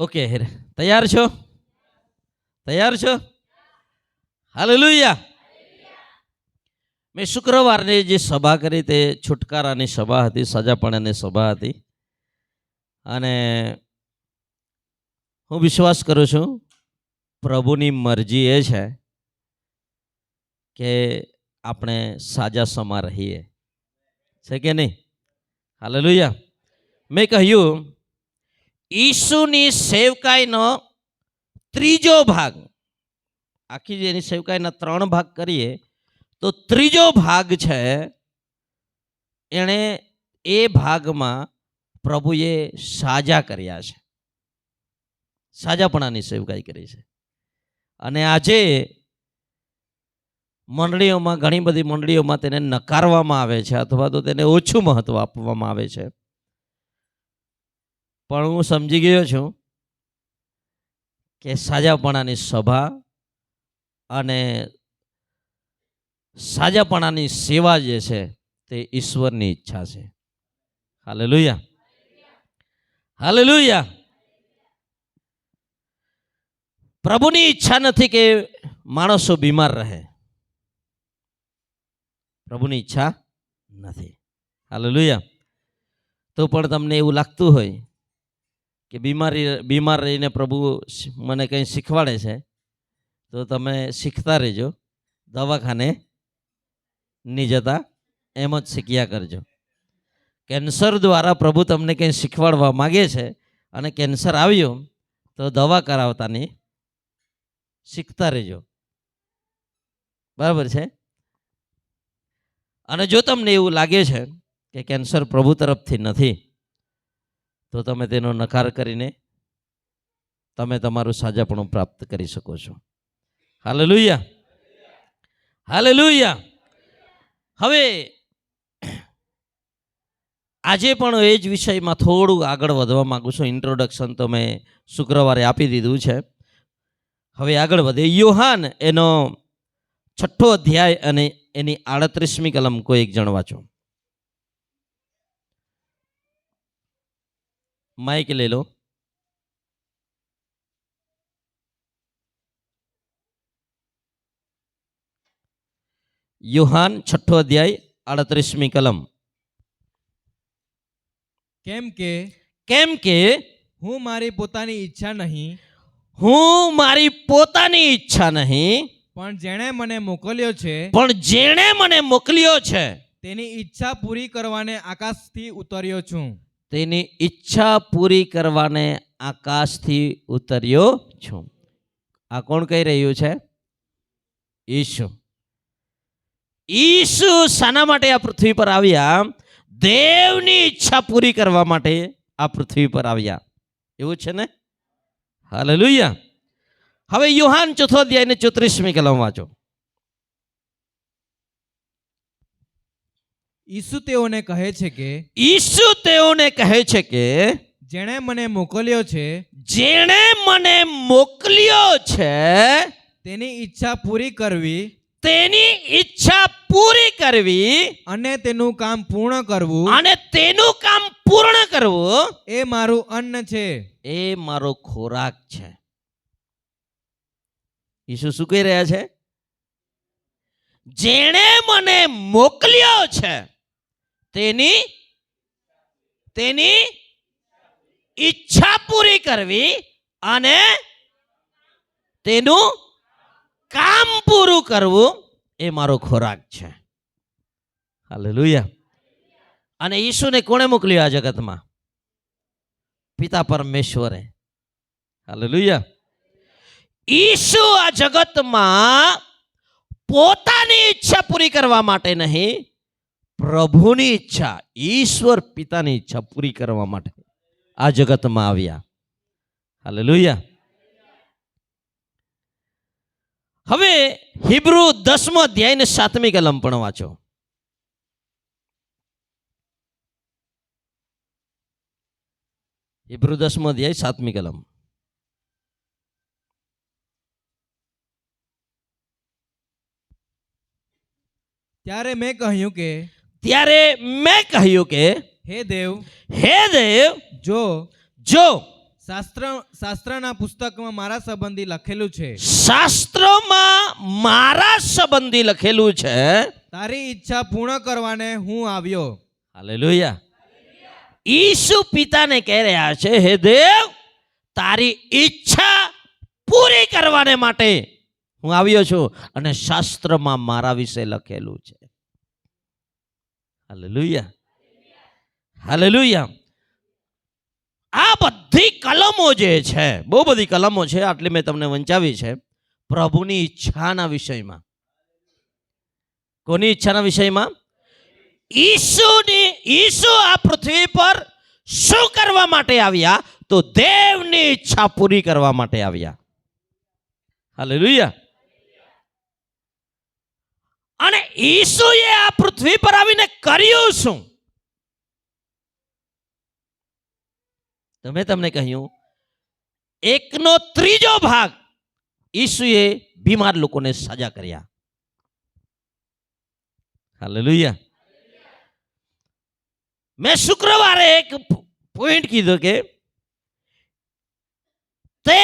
Okay, તૈયાર છો? તૈયાર છો? હાલેલુયા. મેં શુક્રવારની જે સભા કરી તે છુટકારાની સભા હતી, સજાપણાની સભા હતી. અને હું વિશ્વાસ કરું છું પ્રભુની મરજી એ છે કે આપણે સાજા સમા રહીએ, છે કે નહીં? હાલેલુયા. મેં કહ્યું ઈસુની સેવકાઈનો ત્રીજો ભાગ, આખી એની સેવકાઈના 3 ભાગ કરીએ તો ત્રીજો ભાગ છે, એણે એ ભાગમાં પ્રભુએ સાજા કર્યા છે, સાજાપણાની સેવકાઈ કરી છે. અને આજે મંડળીઓમાં, ઘણી બધી મંડળીઓમાં તેને નકારવામાં આવે છે અથવા તો તેને ઓછું મહત્વ આપવામાં આવે છે. પણ હું સમજી ગયો છું કે સાજાપણાની સભા અને સાજાપણાની સેવા જે છે તે ઈશ્વરની ઈચ્છા છે. Hallelujah, hallelujah. પ્રભુની ઈચ્છા નથી કે માણસો બીમાર રહે, પ્રભુની ઈચ્છા નથી. હાલેલુયા. તો પણ તમને એવું લાગતું હોય કે બીમાર રહીને પ્રભુ મને કંઈ શીખવાડે છે, તો તમે શીખતા રહેજો, દવાખાને નહીં જતા, એમ જ શીખ્યા કરજો. કેન્સર દ્વારા પ્રભુ તમને કંઈ શીખવાડવા માગે છે અને કેન્સર આવ્યું તો દવા કરાવતા નહીં, શીખતા રહેજો, બરાબર છે? અને જો તમને એવું લાગે છે કે કેન્સર પ્રભુ તરફથી નથી, તો તમે તેનો નકાર કરીને તમે તમારું સાજાપણું પ્રાપ્ત કરી શકો છો. Hallelujah, hallelujah. હવે આજે પણ એ જ વિષયમાં થોડું આગળ વધવા માંગુ છું. ઇન્ટ્રોડક્શન તો મેં શુક્રવારે આપી દીધું છે. હવે આગળ વધે. યોહાન એનો 6ઠ્ઠો અધ્યાય અને એની 38મી કલમ કોઈ એક જણ વાંચો. માઇક લઈ લો. યોહાન 6ઠ્ઠો અધ્યાય 38મી કલમ. કેમ કે હું મારી પોતાની ઈચ્છા નહીં, પણ જેણે મને મોકલ્યો છે, તેની ઈચ્છા પૂરી કરવાને આકાશથી ઉતર્યો છું. તેની ઈચ્છા પૂરી કરવાને આકાશથી ઉતર્યો છું. આ કોણ કહી રહ્યું છે? ઈસુ. ઈસુ શાના માટે આ પૃથ્વી પર આવ્યા? દેવની ઈચ્છા પૂરી કરવા માટે આ પૃથ્વી પર આવ્યા. એવું છે ને? હાલેલુયા. હવે યોહાન 4ઠ્ઠો અધ્યાય ને 34મી કલમ વાંચો. ઈસુ તેઓને કહે છે કે જેણે મને મોકલ્યો છે, તેની ઈચ્છા પૂરી કરવી, અને તેનું કામ પૂર્ણ કરવું, એ મારું અન્ન છે, એ મારો ખોરાક છે. ઈસુ શું કહી રહ્યા છે? જેણે મને મોકલ્યો છે તેની ઈચ્છા પૂરી કરવી અને તેનું કામ પૂરું કરવું, એ મારો ખોરાક છે. હાલેલુયા. અને ઈસુને કોણે મોકલ્યો આ જગતમાં? પિતા પરમેશ્વરે. હાલેલુયા. ઈસુ આ જગતમાં પોતાની ઈચ્છા પૂરી કરવા માટે નહીં, પ્રભુની ઈચ્છા, ઈશ્વર પિતાની ઈચ્છા પૂરી કરવા માટે આ જગતમાં આવ્યા. હાલેલુયા. હવે હિબ્રુ 10મો અધ્યાય ને 7મી કલમ પણ વાંચો. હિબ્રુ 10મો અધ્યાય 7મી કલમ. ત્યારે મેં કહ્યું કે હે દેવ, જો શાસ્ત્રના પુસ્તકમાં મારા સંબંધી લખેલું છે, શાસ્ત્રોમાં મારા સંબંધી લખેલું છે. તારી ઈચ્છા પૂર્ણ કરવાને હું આવ્યો. હાલેલુયા. ઈસુ પિતાને કહી રહ્યા છે, હે દેવ, તારી ઈચ્છા પૂરી કરવાને માટે હું આવ્યો છું, અને શાસ્ત્રમાં મારા વિશે લખેલું છે. Hallelujah, hallelujah. આ બધી કલમો જે છે, બહુ બધી કલમો છે, આટલી મેં તમને વંચાવી છે પ્રભુની ઈચ્છાના વિષયમાં. કોની ઈચ્છાના વિષયમાં? ઈસુ આ પૃથ્વી પર શું કરવા માટે આવ્યા? તો દેવની ઈચ્છા પૂરી કરવા માટે આવ્યા. હાલેલુયા. અને ઈસુએ આ પૃથ્વી પર આવીને કર્યું શું? તો મેં તમને કહ્યું, 1/3 ભાગ ઈસુએ બીમાર લોકોને સજા કર્યા. હાલેલુયા. મેં શુક્રવારે એક પોઈન્ટ કીધો કે તે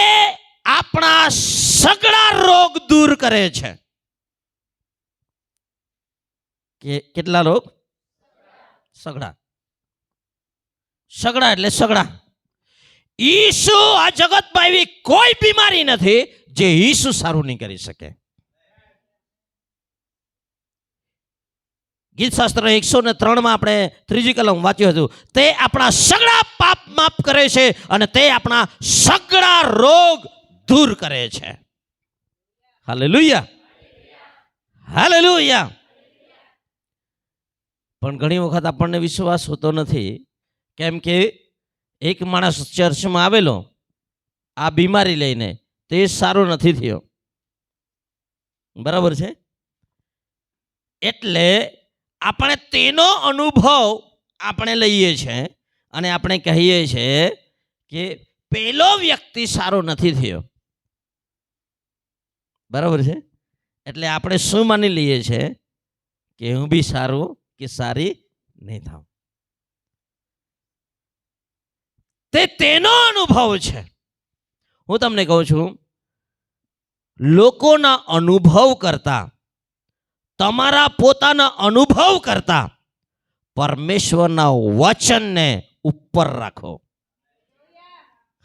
આપણા સગળા રોગ દૂર કરે છે. કેટલા રોગ? સગળા. સગળા એટલે સગળા. ઈસુ આ જગતમાં એવી કોઈ બીમારી નથી જે ઈસુ સારું નહીં કરી શકે. ગીતશાસ્ત્ર 103 આપણે 3જી કલમ વાંચ્યું હતું. તે આપણા સગળા પાપ માફ કરે છે અને તે આપણા સગળા રોગ દૂર કરે છે. Hallelujah, hallelujah. પણ ઘણી વખત આપણને વિશ્વાસ હોતો નથી, કેમ કે એક માણસ ચર્ચમાં આવેલો આ બીમારી લઈને, તે સારો નથી થયો. બરાબર છે? એટલે આપણે તેનો અનુભવ આપણે લઈએ છીએ અને આપણે કહીએ છીએ કે પેલો વ્યક્તિ સારો નથી થયો. બરાબર છે? એટલે આપણે શું માની લઈએ છીએ કે હું બી સારું કે સારી નહીં થાઉં. તેનો અનુભવ છે. હું તમને કહું છું, લોકોના અનુભવ કરતા, તમારા પોતાના અનુભવ કરતા પરમેશ્વરના વચનને ઉપર રાખો.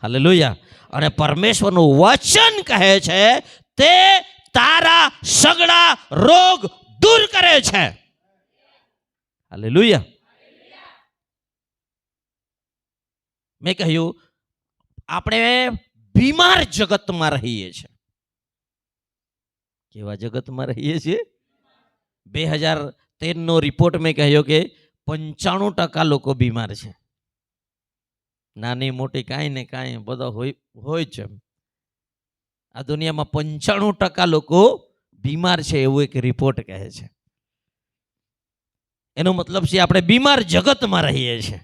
હાલેલુયા. અને પરમેશ્વરનું વચન કહે છે તે તારા સગળા રોગ દૂર કરે છે. હાલેલુયા. મેં કહ્યું, આપણે બીમાર જગતમાં રહીએ છીએ. કેવા જગતમાં રહીએ છીએ? 2013નો રિપોર્ટ મેં કહ્યો કે 95% લોકો બીમાર છે. નાની મોટી કાંઈ ને કાંઈ બધા હોય છે. આ દુનિયામાં 95% લોકો બીમાર છે એવું એક રિપોર્ટ કહે છે. એનો મતલબ છે આપણે બીમાર જગતમાં રહીએ છીએ.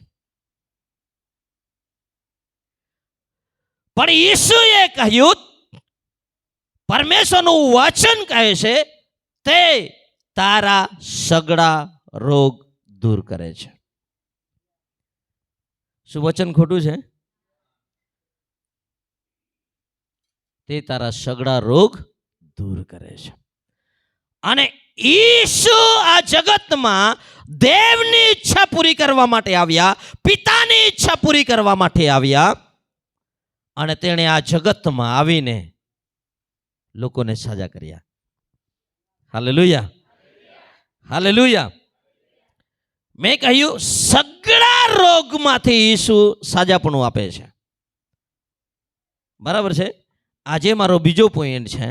પણ ઈસુએ કહ્યું, પરમેશ્વરનું વચન કહે છે તે તારા સગળા રોગ દૂર કરે છે. શું વચન ખોટું છે? તે તારા સગળા રોગ દૂર કરે છે. અને ઈસુ આ જગતમાં દેવની ઈચ્છા પૂરી કરવા માટે આવ્યા, પિતાની ઈચ્છા પૂરી કરવા માટે આવ્યા, અને તેણે આ જગતમાં આવીને લોકોને સજા કર્યા. Hallelujah, hallelujah. મેં કહ્યું, સગળા રોગમાંથી ઈસુ સાજાપણું આપે છે. બરાબર છે? આજે મારો બીજો પોઈન્ટ છે,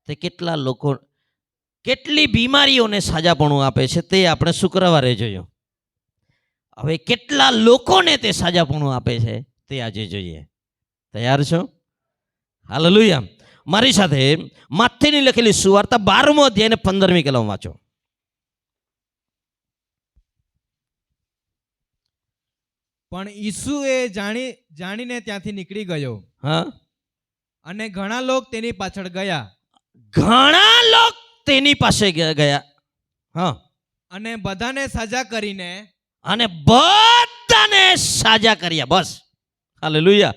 તે કેટલા લોકો કેટલી બીમારીઓને સાજાપણું આપે છે તે આપણે શુક્રવારે જોયું. હવે કેટલા લોકોને તે સાજાપણું આપે છે તે આજે જોઈએ. તૈયાર છો? હાલેલુયા. મારી સાથે માથેની લખેલી સુવાર્તા 12મો અધ્યાય અને 15મી કલમ વાંચો. પણ ઈસુ એ જાણીને ત્યાંથી નીકળી ગયો. હા. અને ઘણા લોક તેની પાછળ ગયા. ઘણા લોક તેની પાસે ગયા. હા. અને બધાને સજા કરીને સાજા કર્યા. બસ. હાલેલુયા.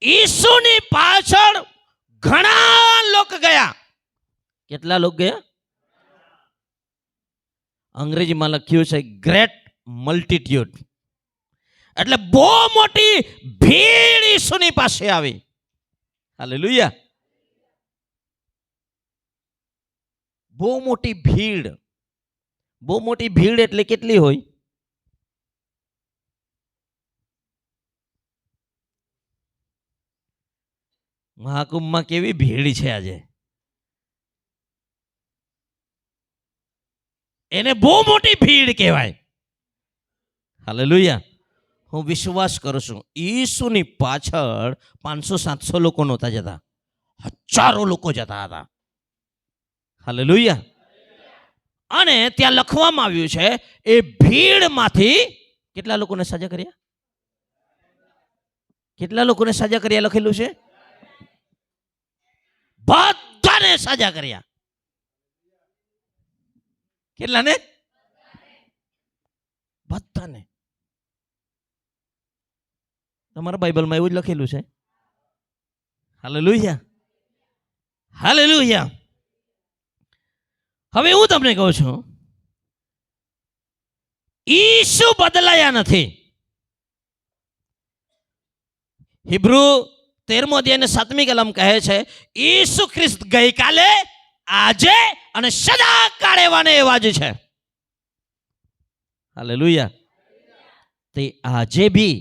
ઈસુની પાછળ ઘણા લોકો ગયા. કેટલા લોકો ગયા? અંગ્રેજીમાં લખ્યું છે ગ્રેટ મલ્ટિટ્યુડ. એટલે બહુ મોટી ભીડ ઈસુની પાસે આવી. હાલેલુયા. બહુ મોટી ભીડ. બહુ મોટી ભીડ એટલે કેટલી હોય? મહાકુંભમાં કેવી ભીડ છે આજે. એને બહુ મોટી ભીડ કહેવાય. હાલેલુયા. હું વિશ્વાસ કરું છું ઈસુની પાછળ 500-700 લોકો નહોતા જતા, હજારો લોકો જતા હતા. હાલેલુયા. અને ત્યાં લખવામાં આવ્યું છે એ ભીડમાંથી કેટલા લોકોને સજા કર્યા? કેટલા લોકોને સજા કર્યા લખેલું છે? બધાને સજા કર્યા. કેટલાને? બધાને. તમારા બાઇબલમાં એવું જ લખેલું છે. હાલેલુયા. હાલેલુયા. હવે હું તમને કહું છું ઈસુ બદલાયા નથી. હિબ્રુ 13મો અધ્યાય અને 7મી કલમ કહે છે ઈસુ ખ્રિસ્ત ગઈકાલે, આજે અને સદા કાળ એવાને એવા જ છે. હાલેલુયા. તે આજે બી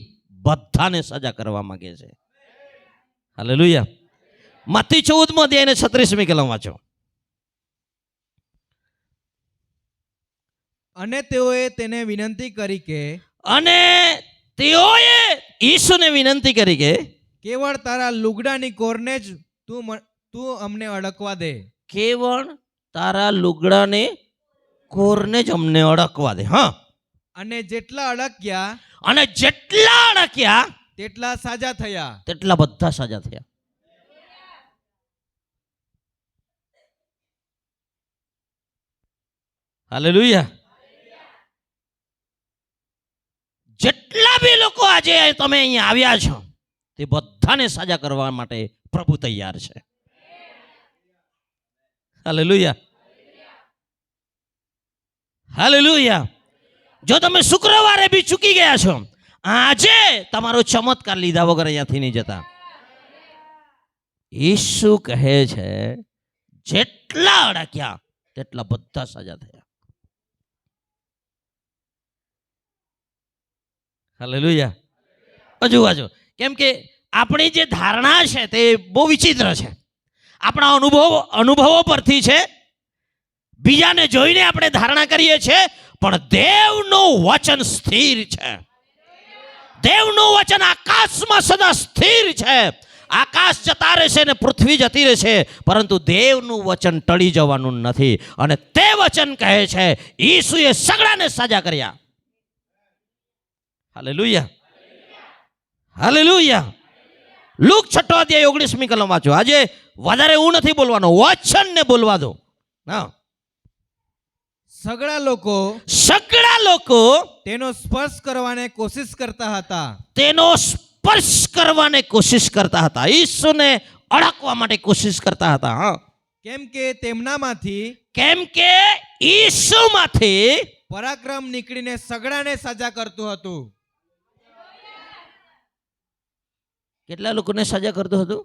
બધાને સજા કરવા માંગે છે. હાલેલુયા. મત્તી 14મો અધ્યાય અને 36મી કલમ વાંચો. અને તેઓએ તેને વિનંતી કરી કે, અને તેઓએ ઈસુને વિનંતી કરી કે કેવળ તારા લુગડાની કોરને જ તું અમને અડકવા દે. કેવળ તારા લુગડાને કોરને જ અમને અડકવા દે. હા. અને જેટલા અડક્યા અને જેટલા અડક્યા તેટલા સાજા થયા. તેટલા બધા સાજા થયા. હાલેલુયા. જેટલા બી લોકો આજે તમે અહીંયા આવ્યા છો તે બધાને સાજા કરવા માટે પ્રભુ તૈયાર છે. હાલેલુયા. હાલેલુયા. જો તમે શુક્રવારે બી ચૂકી ગયા છો, આજે તમારો ચમત્કાર લીધા વગર અહીંયાથી નહીં જતા. ઈસુ કહે છે જેટલા અડક્યા તેટલા બધા સાજા થયા. હાલેલુયા. હજુ વાંચો. કેમ કે આપણી જે ધારણા છે તે બહુ વિચિત્ર છે. આપણા અનુભવો પરથી છે, બીજાને જોઈને આપણે ધારણા કરીએ છીએ, પણ દેવનું વચન સ્થિર છે. દેવનું વચન આકાશમાં સદા સ્થિર છે. આકાશ જતા રહેશે ને પૃથ્વી જતી રહેશે, પરંતુ દેવનું વચન ટળી જવાનું નથી. અને તે વચન કહે છે ઈસુએ સગડાને સાજા કર્યા. હાલેલુયા. હાલેલુયા. લુક 6 અધ્યાય 19મી કલમ વાંચો. આજે વધારે હું નથી બોલવાનો, વચનને બોલવા દો. હા. સગડા લોકો તેનો સ્પર્શ કરવાને કોશિશ કરતા હતા. તેનો સ્પર્શ કરવાને કોશિશ કરતા હતા. ઈસુને અડકવા માટે કોશિશ કરતા હતા. હા. કેમ કે ઈસુમાંથી પરાક્રમ નીકળીને સગડાને સજા કરતું હતું. કેટલા લોકોને સજા કરતું હતું?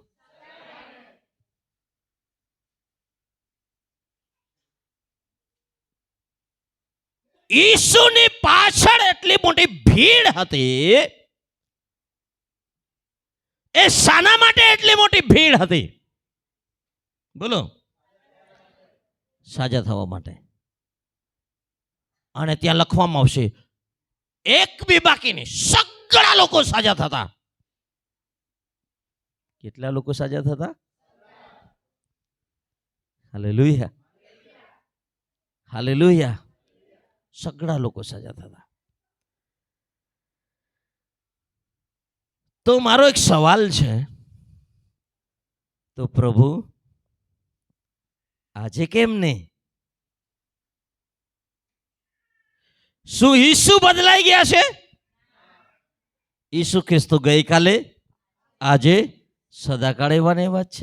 ઈસુની પાછળ એટલી મોટી ભીડ હતી. એ શાના માટે એટલી મોટી ભીડ હતી? બોલો. સાજા થવા માટે. અને ત્યાં લખવામાં આવશે એક બી બાકી નહીં, સગળા લોકો સાજા થતા. કેટલા લોકો સાજા થતા? હાલેલુયા. હાલેલુયા. સગળા લોકો સાજા થતા. તો મારો એક સવાલ છે, તો પ્રભુ આજે કેમ નહીં? શું ઈસુ બદલાઈ ગયા છે? ઈસુ ખ્રિસ્તુ ગઈકાલે, આજે, સદાકાળ એવા ને એવા જ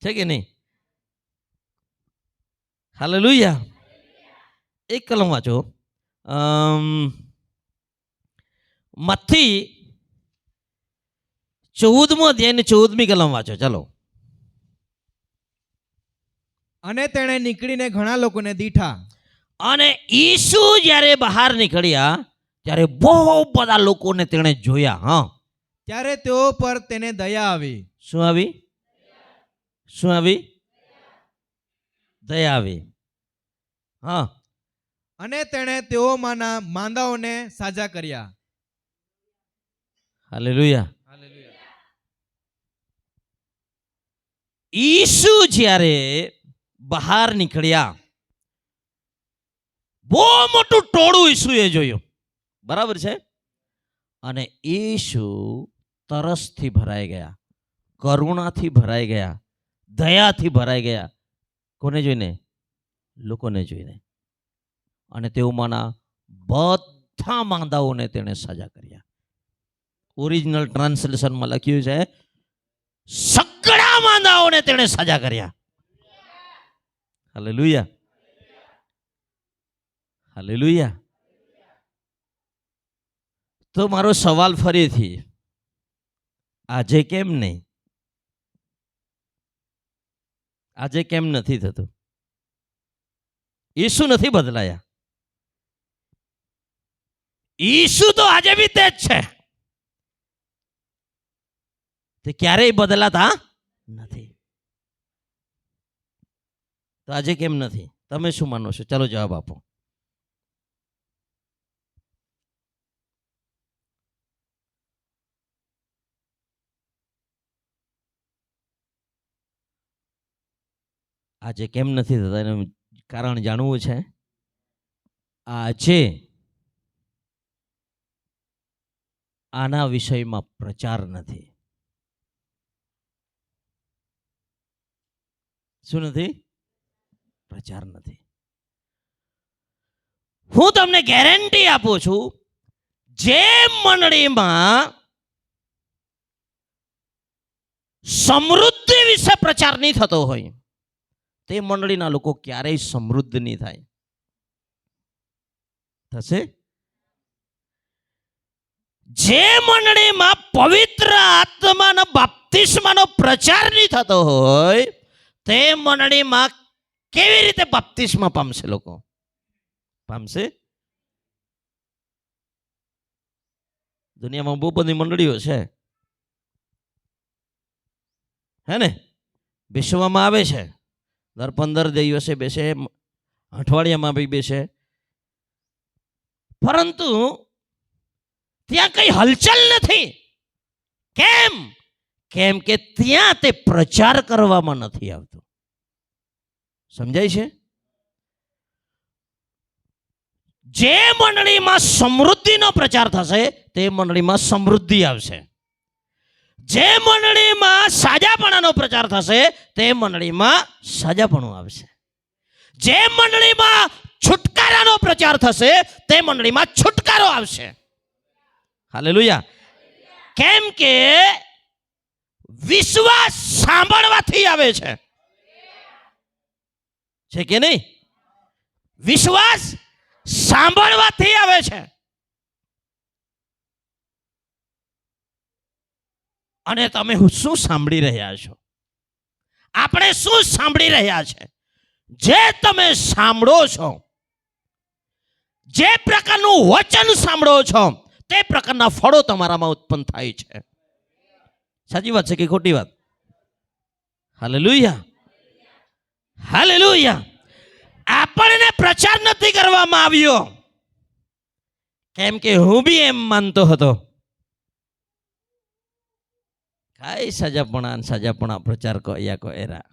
છે કે નહીં? હાલેલુયા. એક કલમ વાંચો, મત્થી 14મો અધ્યાયની 14મી કલમ વાંચો. ચાલો. અને તેણે નીકળીને ઘણા લોકોને દીઠા. અને ઈસુ જ્યારે બહાર નીકળ્યા ત્યારે બહુ બધા લોકોને તેણે જોયા. હા, ત્યારે તેઓ પર તેને દયા આવી. શું આવી? શું આવી? દયા આવી. હા. અને તેણે તેઓમાંના માંદાઓને સાજા કર્યા. હાલેલુયા. ઈસુ જ્યારે બહાર નીકળ્યા, બહુ મોટું ટોળું ઈસુએ જોયું. બરાબર છે? અને ઈસુ તરસથી ભરાઈ ગયા, કરુણાથી ભરાઈ ગયા, દયાથી ભરાઈ ગયા. કોને જોઈને? લોકોને જોઈને. અને તેઓમાંના બધા માંદાઓને તેણે સજા કર્યા. ઓરિજિનલ ટ્રાન્સલેશનમાં લખ્યું છે, સગળા માંદાઓને તેણે સજા કર્યા. હાલેલુયા. હાલેલુયા. તો મારો સવાલ ફરીથી, આજે કેમ નહીં? આજે કેમ નથી થતું? ઈસુ નથી બદલાયા. ઈસુ તો આજે બી તે જ છે. તે ક્યારેય બદલાતા નથી. તો આજે કેમ નથી? તમે શું માનો છો? ચાલો જવાબ આપો. આજે કેમ નથી થતા એનું કારણ જાણવું છે. આજે આના વિષયમાં પ્રચાર નથી. શું નથી? પ્રચાર નથી. હું તમને ગેરંટી આપું છું, જે મંડળીમાં સમૃદ્ધિ વિશે પ્રચાર નહીં થતો હોય તે મંડળીના લોકો ક્યારેય સમૃદ્ધ નહીં થાય. થશે? જે મંડળીમાં પવિત્ર આત્માનો બાપ્તિસ્માનો પ્રચાર નહીં થતો હોય તે મંડળીમાં કેવી રીતે બાપ્તિસ્મા પામશે? લોકો પામશે? દુનિયામાં બહુ બધી મંડળીઓ છે, હે ને? વિશ્વમાં આવે છે, દર 15 દિવસે બેસે, અઠવાડિયામાં બી બેસે, પરંતુ ત્યાં કઈ હલચલ નથી. કેમ? કેમ કે ત્યાં તે પ્રચાર કરવામાં નથી આવતો. સમજાય છે? જે મંડળીમાં સમૃદ્ધિનો પ્રચાર થશે તે મંડળીમાં સમૃદ્ધિ આવશે. જે મંડળીમાં સાજાપણાનો પ્રચાર થશે તે મંડળીમાં સાજાપણું આવશે. જે મંડળીમાં છુટકારાનો પ્રચાર થશે તે મંડળીમાં છુટકારો આવશે. હાલેલુયા. કેમ કે વિશ્વાસ સાંભળવાથી આવે છે. છે કે નહીં? વિશ્વાસ સાંભળવાથી આવે છે. અને તમે શું સાંભળી રહ્યા છો? આપણે શું સાંભળી રહ્યા છે? જે તમે સાંભળો છો, જે પ્રકારનું વચન સાંભળો છો તે પ્રકારના ફળો તમારામાં ઉત્પન્ન થાય છે. સાચી વાત છે કે ખોટી વાત? હાલેલુયા. હાલેલુયા. આપણને પ્રચાર નથી કરવામાં આવ્યો કેમ કે હું બી એમ માનતો હતો, કઈ સજાપણા પ્રચાર કર્યા કો એરા,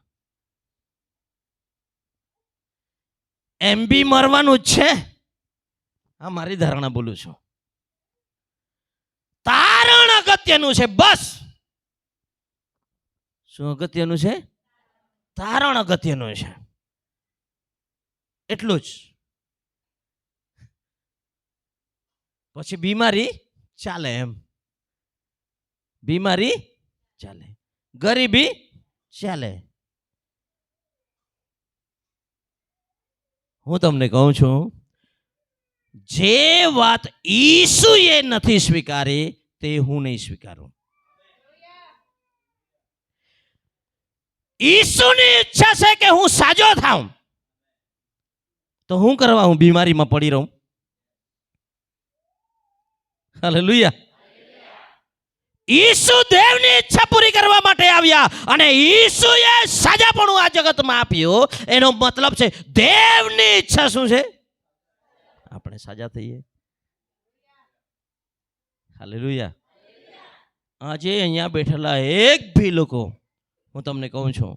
એમ બી મરવાનું જ છે. હા, મારી ધારણા બોલું છું. તારણ અગત્યનું છે. બસ. શું અગત્યનું છે? તારણ અગત્યનું છે. એટલું જ. પછી બીમારી ચાલે એમ, બીમારી ચાલે, ગરીબી ચાલે. હું તમને કહું છું, જે વાત ઈસુએ નથી સ્વીકારી તે હું નહીં સ્વીકારું. ઈસુની ઈચ્છા છે કે હું સાજો થાઉં, તો હું કરવા હું બીમારીમાં પડી રહું? હાલેલુયા. ઈસુ દેવની ઈચ્છા પૂરી કરવા માટે આવ્યા અને ઈસુએ સાજાપણું આ જગતમાં આપ્યું. એનો મતલબ છે દેવની ઈચ્છા શું છે? આપણે સાજા થઈએ. હાલેલુયા. આજે અહીંયા બેઠેલા એક ભી લોકો, હું તમને કહું છું,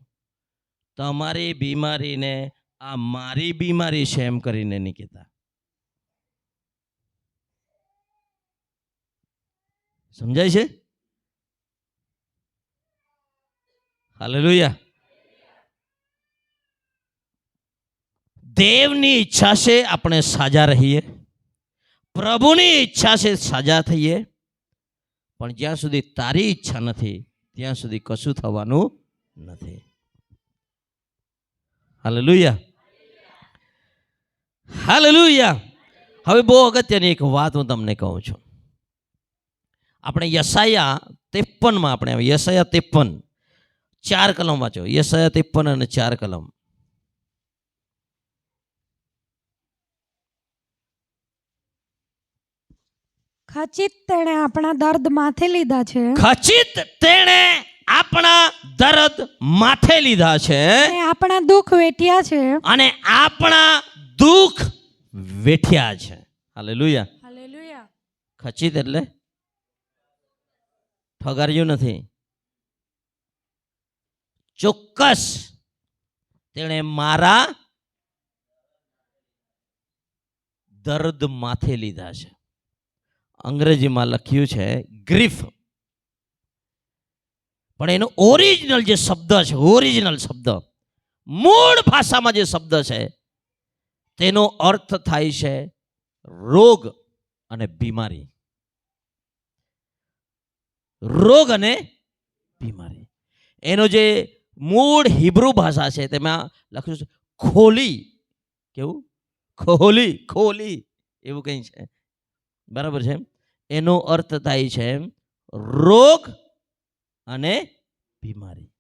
તમારી બીમારીને આ મારી બીમારી છે એમ કરીને નહીં કહેતા. સમજાય છે? હાલેલુયા. દેવની ઈચ્છા છે આપણે સાજા રહીએ, પ્રભુની ઈચ્છા છે સાજા થઈએ, પણ જ્યાં સુધી તારી ઈચ્છા નથી ત્યાં સુધી કશું થવાનું નથી. હાલેલુયા. હાલેલુયા. હવે બહુ અગત્યની એક વાત હું તમને કહું છું. આપણે યશાયા 53 આપણે યશાયા 53 4 કલમ વાંચો. યશાયા 53 અને 4 કલમ. ખચિત તેણે આપણા દર્દ માથે લીધા છે, ખચિત તેણે આપણા દર્દ માથે લીધા છે અને આપણા દુઃખ વેઠ્યા છે. અને આપણા દુઃખ વેઠ્યા છે. હાલેલુયા. હાલેલુયા. ખચિત એટલે ઠગાર્યું નથી, ચોક્કસ તેણે મારા દર્દ માથે લીધા છે. અંગ્રેજીમાં લખ્યું છે ગ્રીફ, પણ એનો ઓરિજિનલ જે શબ્દ છે, ઓરિજિનલ શબ્દ, મૂળ ભાષામાં જે શબ્દ છે તેનો અર્થ થાય છે રોગ અને બીમારી. રોગ અને બીમારી. એનો જે મૂળ હિબ્રુ ભાષા છે તેમાં લખ્યું છે ખોલી. કેવું? ખોલી, ખોલી એવું કંઈ છે, બરાબર છે? એનો અર્થ થાય છે રોગ અને બીમારી.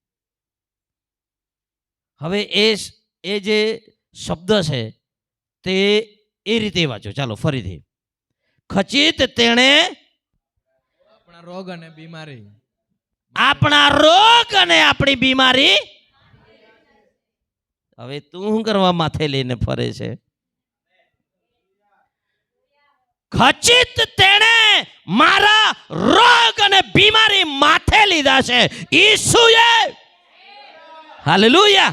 હવે એ જે શબ્દ છે તે એ રીતે વાંચો. ચાલો ફરીથી. ખચિત તેણે આપણા રોગ અને બીમારી, આપણા રોગ અને આપણી બીમારી. હવે તું શું કરવા માથે લઈને ફરે છે? ખચિત તેણે મારા રોગ અને બીમારી માથે લીધા છે ઈસુએ. હાલેલુયા.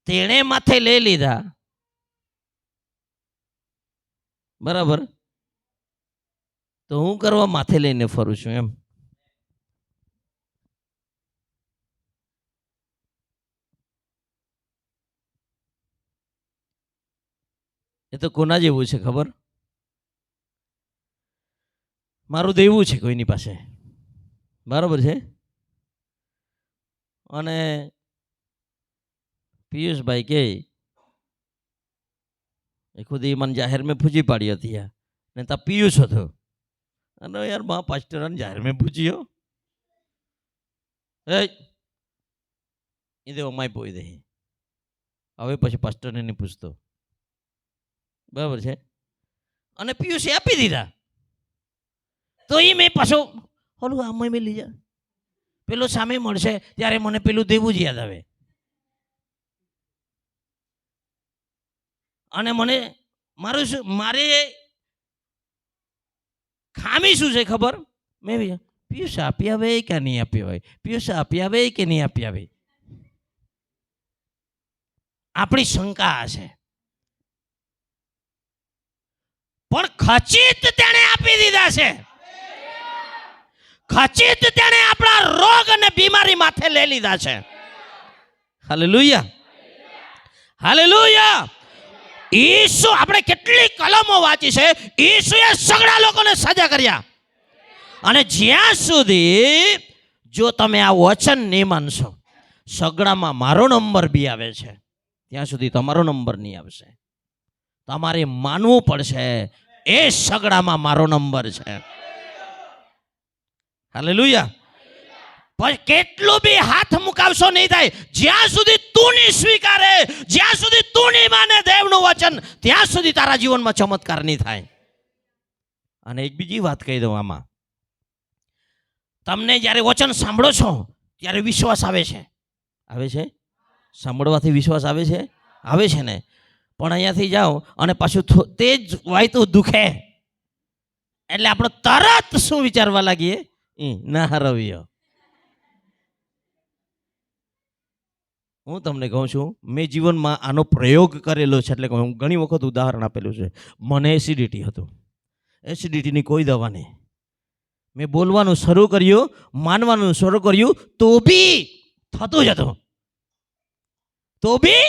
તેણે માથે લઈ લીધા, બરાબર? તો હું કરવા માથે લઈને ફરું છું એમ? એ તો કોના જેવું છે ખબર? મારું દેવું છે કોઈની પાસે, બરાબર છે? અને પિયુષભાઈ કે એ ખુદ મને જાહેર મેં પૂછી પાડી હતી ને તા પિયુષ હતો. અને યાર મા પાસ્ટર જાહેર મેં પૂછ્યો એ દેવો માય પોઈ દે. હવે પછી પાસ્ટરને નહીં પૂછતો, બરાબર છે? અને પિયુષે આપી દીધા. તો એ મેં પાછો ઓલું આમાં મેં લઈ જા, પેલો સામે મળશે ત્યારે મને પેલું દેવું જ યાદ આવે. અને મને મારું શું, મારે ખામી શું છે ખબર? મેં પિયુષ આપી આવે કે નહીં આપી આવે, પિયુષ આપી આવે કે નહીં આપી આવે. આપણી શંકા છે. પણ ખચિત તેણે આપી દીધા છે. ખચિત તેણે આપણા રોગ અને બીમારી માથે લઈ લીધા છે. હાલેલુયા. હાલેલુયા. ઈસુ, આપણે કેટલી કલમો વાંચી છે, ઈસુએ સગડા લોકોને સજા કર્યા. અને જ્યાં સુધી જો તમે આ વચન નહીં માનશો, સગડામાં મારો નંબર બી આવે છે, ત્યાં સુધી તમારો નંબર નહીં આવશે. તમારે માનવું પડશે એ સગડામાં મારો નંબર છે. હાલેલુયા. પણ કેટલું બી હાથ મુકાવશો નહીં થાય. જ્યાં સુધી તું નહીં સ્વીકારે, જ્યાં સુધી તું નહીં માને દેવનું વચન, ત્યાં સુધી તારા જીવનમાં ચમત્કાર નહીં થાય. અને એક બીજી વાત કહી દઉં આમાં, તમને જ્યારે વચન સાંભળો છો ત્યારે વિશ્વાસ આવે છે. આવે છે? સાંભળવાથી વિશ્વાસ આવે છે? આવે છે ને. પણ અહીંયાથી જાઓ અને પાછું તે જ વાયતું દુખે એટલે આપણે તરત શું વિચારવા લાગીએ? ના હરવ્યો. હું તમને કહું છું, મેં જીવનમાં આનો પ્રયોગ કરેલો છે, એટલે હું ઘણી વખત ઉદાહરણ આપેલું છે. મને એસિડિટી હતું. એસિડિટીની કોઈ દવા નહીં. મેં બોલવાનું શરૂ કર્યું, માનવાનું શરૂ કર્યું, તો બી થતું જ હતું, તો બી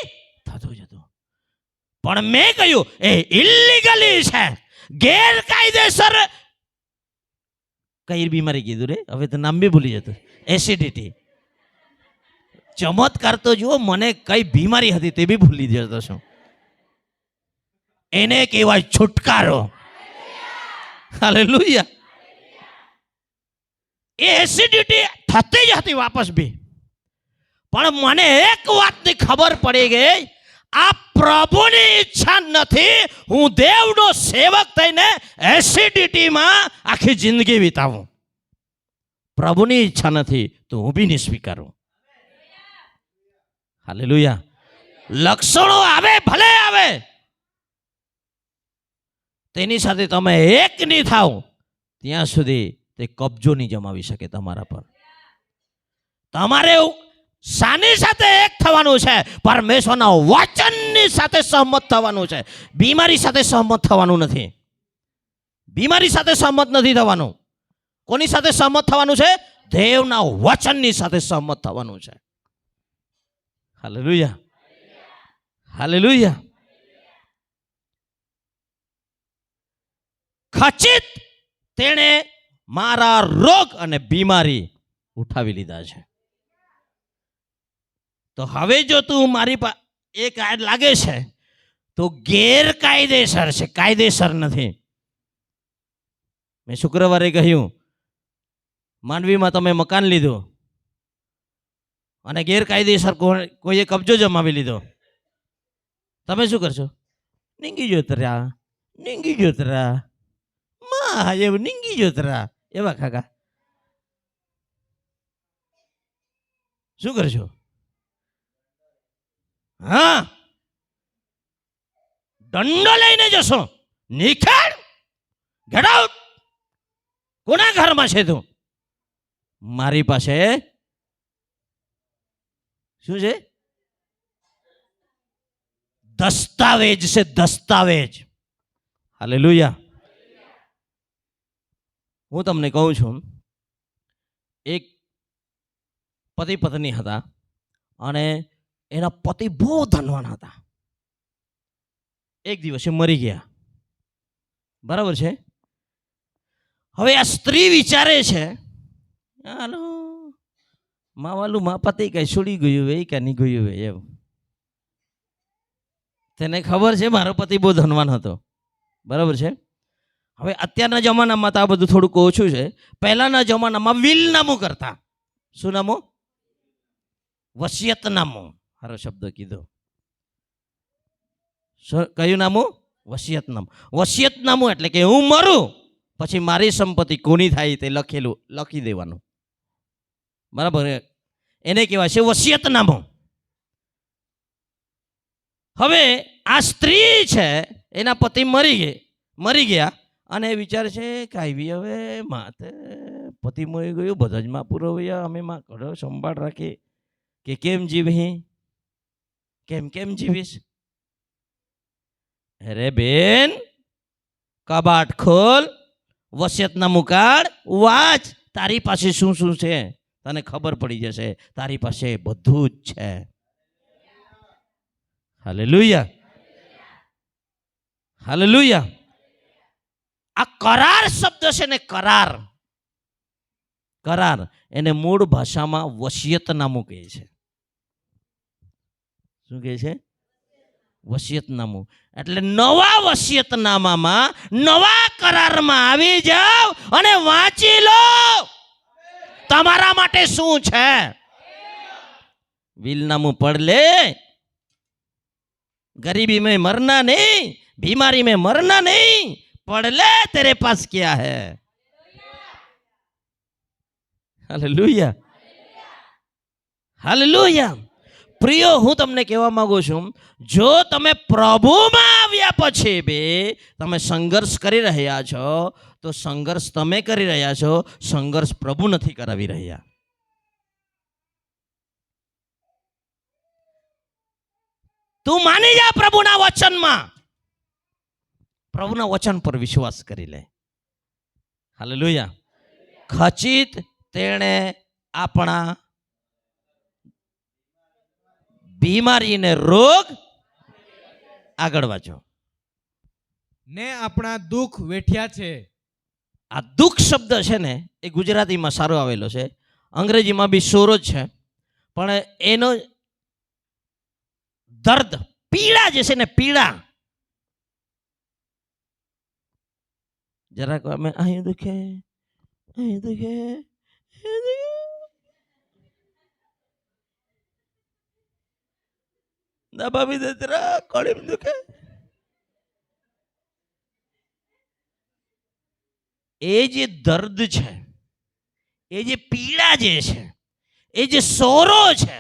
થતું જ હતું. પણ મેં કહ્યું એ ઇલીગલી છે, ગેરકાયદેસર. કઈ બીમારી કીધું રે, હવે તો નામ બી ભૂલી જતું. એસિડિટી. ચમત્કાર તો જુઓ, મને કઈ બીમારી હતી તે બી ભૂલી જતો છું. એને કહેવાય છુટકારો. હાલેલુયા. એ એસિડિટી થતી જ હતી વાપસ બી. પણ મને એક વાતની ખબર પડી ગઈ, આ પ્રભુની ઈચ્છા નથી હું દેવનો સેવક થઈને એસિડિટીમાં આખી જિંદગી વિતાવું. પ્રભુની ઈચ્છા નથી તો હું બી નહીં સ્વીકારું. હાલેલુયા. લક્ષણો આવે ભલે આવે, તેની સાથે તમે એક નહીં થાવ ત્યાં સુધી તે કબજો નહીં જમાવી શકે તમારા પર. તમારે શાની સાથે એક થવાનું છે? પરમેશ્વરના વચનની સાથે સહમત થવાનું છે. બીમારી સાથે સહમત થવાનું નથી. બીમારી સાથે સહમત નથી થવાનું. કોની સાથે સહમત થવાનું છે? દેવના વચનની સાથે સહમત થવાનું છે. હાલેલુયા. હાલેલુયા. ખચિત તેણે મારા રોગ અને બીમારી ઉઠાવી લીધા છે. તો હવે જો તું મારી પાસે એક લાગે છે તો ગેરકાયદેસર છે, કાયદેસર નથી. મેં શુક્રવારે કહ્યું, માંડવીમાં તમે મકાન લીધું અને ગેરકાયદેસર કોઈએ કબજો જમાવી લીધો, તમે શું કરશો? નીંગી જોતરા, નીંગી જોતરા, માં એવું નીંગી જોતરા, એવા કાકા શું કરશો? હા, દંડો લઈને જશો. નીકળ, ગેટ આઉટ. કોના ઘરમાં છે તું? મારી પાસે શું છે? દસ્તાવેજ છે, દસ્તાવેજ. હાલેલુયા. હું તમને કહું છું, એક પતિ પત્ની હતા અને એના પતિ બહુ ધનવાન હતા. એક દિવસે મરી ગયા. બરાબર છે. હવે આ સ્ત્રી વિચારે છે, હાલો માવાલું મા પતિ કઈ છોડી ગયું હોય કે નહીં ગયું હોય એમ. તેને ખબર છે મારો પતિ બહુ ધનવાન હતો. બરાબર છે. હવે અત્યારના જમાનામાં તો આ બધું થોડુંક ઓછું છે. પહેલાના જમાનામાં વિલનામું કરતા. શું નામું? વસિયતનામું. સારો શબ્દ કીધો. કયું નામું? વસિયતનામું. વસિયતનામું એટલે કે હું મરું પછી મારી સંપત્તિ કોની થાય તે લખી દેવાનું. બરાબર. એને કહેવાય છે વસિયતનામું. હવે આ સ્ત્રી છે, એના પતિ મરી ગયા અને વિચાર છે કાંઈ હવે માતે પતિ મરી ગયું, બધા જ માં પૂરો વયા, અમે માં ઘડો સંભાળ રાખી કે કેમ જીવી, કેમ જીવીશ? અરે બેન, કબાટ ખોલ, વસિયતનામું કાઢ, વાંચ. તારી પાસે શું શું છે તને ખબર પડી જશે. તારી પાસે બધું જ છે. હાલેલુયા. હાલેલુયા. આ કરાર શબ્દ છે ને, કરાર, કરાર એને મૂળ ભાષામાં વસિયતનામું કહે છે. શું કહે છે? વસિયતનામું. એટલે નવા વસિયતનામામાં, નવા કરારમાં આવી જાઓ અને વાંચી લો તમારા માટે શું છે. વિલનામું પढ़ ले, गरीबी में मरना नहीं, बीमारी में मरना नहीं, पढ़ ले तेरे पास क्या है. Hallelujah, hallelujah. પ્રિયો, હું તમને કહેવા માંગુ છું, જો તમે પ્રભુમાં આવ્યા પછી બી તમે સંઘર્ષ કરી રહ્યા છો, તો સંઘર્ષ તમે કરી રહ્યા છો, સંઘર્ષ પ્રભુ નથી કરાવી રહ્યા. તું માની જા પ્રભુના વચનમાં, પ્રભુના વચન પર વિશ્વાસ કરી લે. હાલેલુયા. ખચિત તેણે આપણા બીમારી ને રોગ, આગળ વાંચો, ને આપણા દુઃખ વેઠ્યા છે. આ દુઃખ શબ્દ છે ને, એ ગુજરાતીમાં સારો આવેલો છે, અંગ્રેજીમાં બી સોરો જ છે, પણ એનો દર્દ, પીડા જે છે ને, પીડા, જરાક અમે અહીં દુખે, અહીં દુખે, અહીં દુખે, દબાવી દે તેરા કોળી દુખે. એ જે દર્દ છે, એ જે પીડા જે છે, એ જે સોરો છે,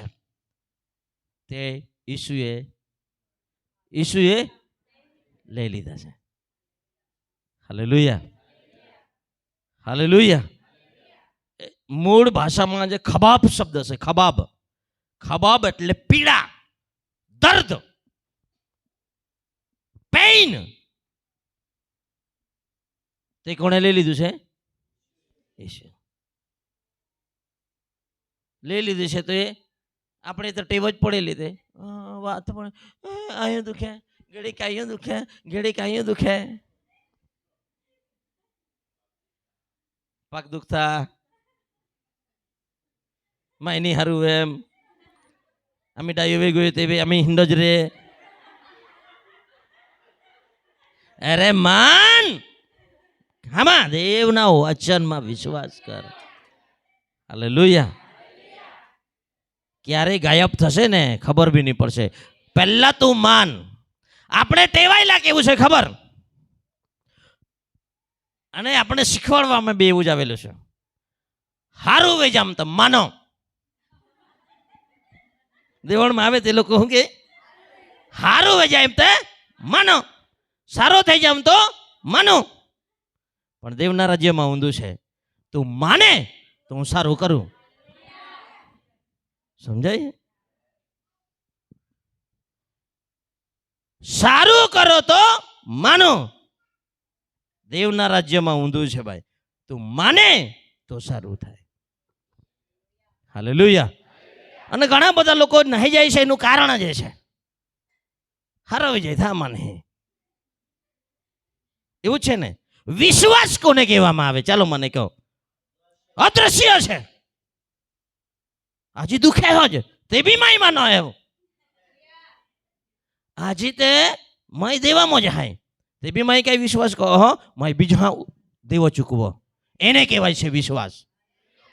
તે ઈસુએ લઈ લીધા છે. Hallelujah, hallelujah. મૂળ ભાષામાં જે ખબાબ શબ્દ છે, ખબાબ, ખબાબ એટલે પીડા, દર્દ, પેઇન, તે કોણે લઈ લીધું છે? ઈસુ લઈ લીધું છે. તો એ આપણે તો ટેવ જ પડેલી તે વાત, પણ અહીંયા દુખે, ઘડીક અહીંયા દુખે, ઘડીક અહીંયા દુખે, પગ દુખતા માયની હારું એમ আমি ডাইবে গইতে আমি হিন্ডজ রে. અરે માન, આમાં દેવના વચનમાં વિશ્વાસ કર. હાલેલુયા. ક્યારે ગાયબ થશે ને ખબર બી નહીં પડશે. પહેલા તું માન. આપણે ટેવાયેલા કેવું છે ખબર, અને આપણે શીખવાડવામાં બે એવું જ આવેલું છે. હારું વે જામ તો માનો. દેવળમાં આવે તે લોકો શું કે? હારું વે જાય એમ તે માનો, સારો થઈ જાય એમ તો માનો. પણ દેવના રાજ્યમાં ઊંધું છે. તું માને તો હું સારું કરું. સમજાય? સારું કરો તો માનો. દેવના રાજ્યમાં ઊંધું છે ભાઈ. તું માને તો સારું થાય. હાલેલુયા. અને ઘણા બધા લોકો નહીં જાય છે, એનું કારણ જ છે હરાવી જાય થા માને. એવું છે ને. વિશ્વાસ કોને કહેવામાં આવે? ચાલો મને કહો. અદ્રશ્ય છે. આજે દુખે જ તે બી માયમાં ન આવ્યો. આજે તે માય દેવામાં જ હાય તે બી માય કઈ વિશ્વાસ કહો માય બીજા દેવો ચૂકવો, એને કહેવાય છે વિશ્વાસ.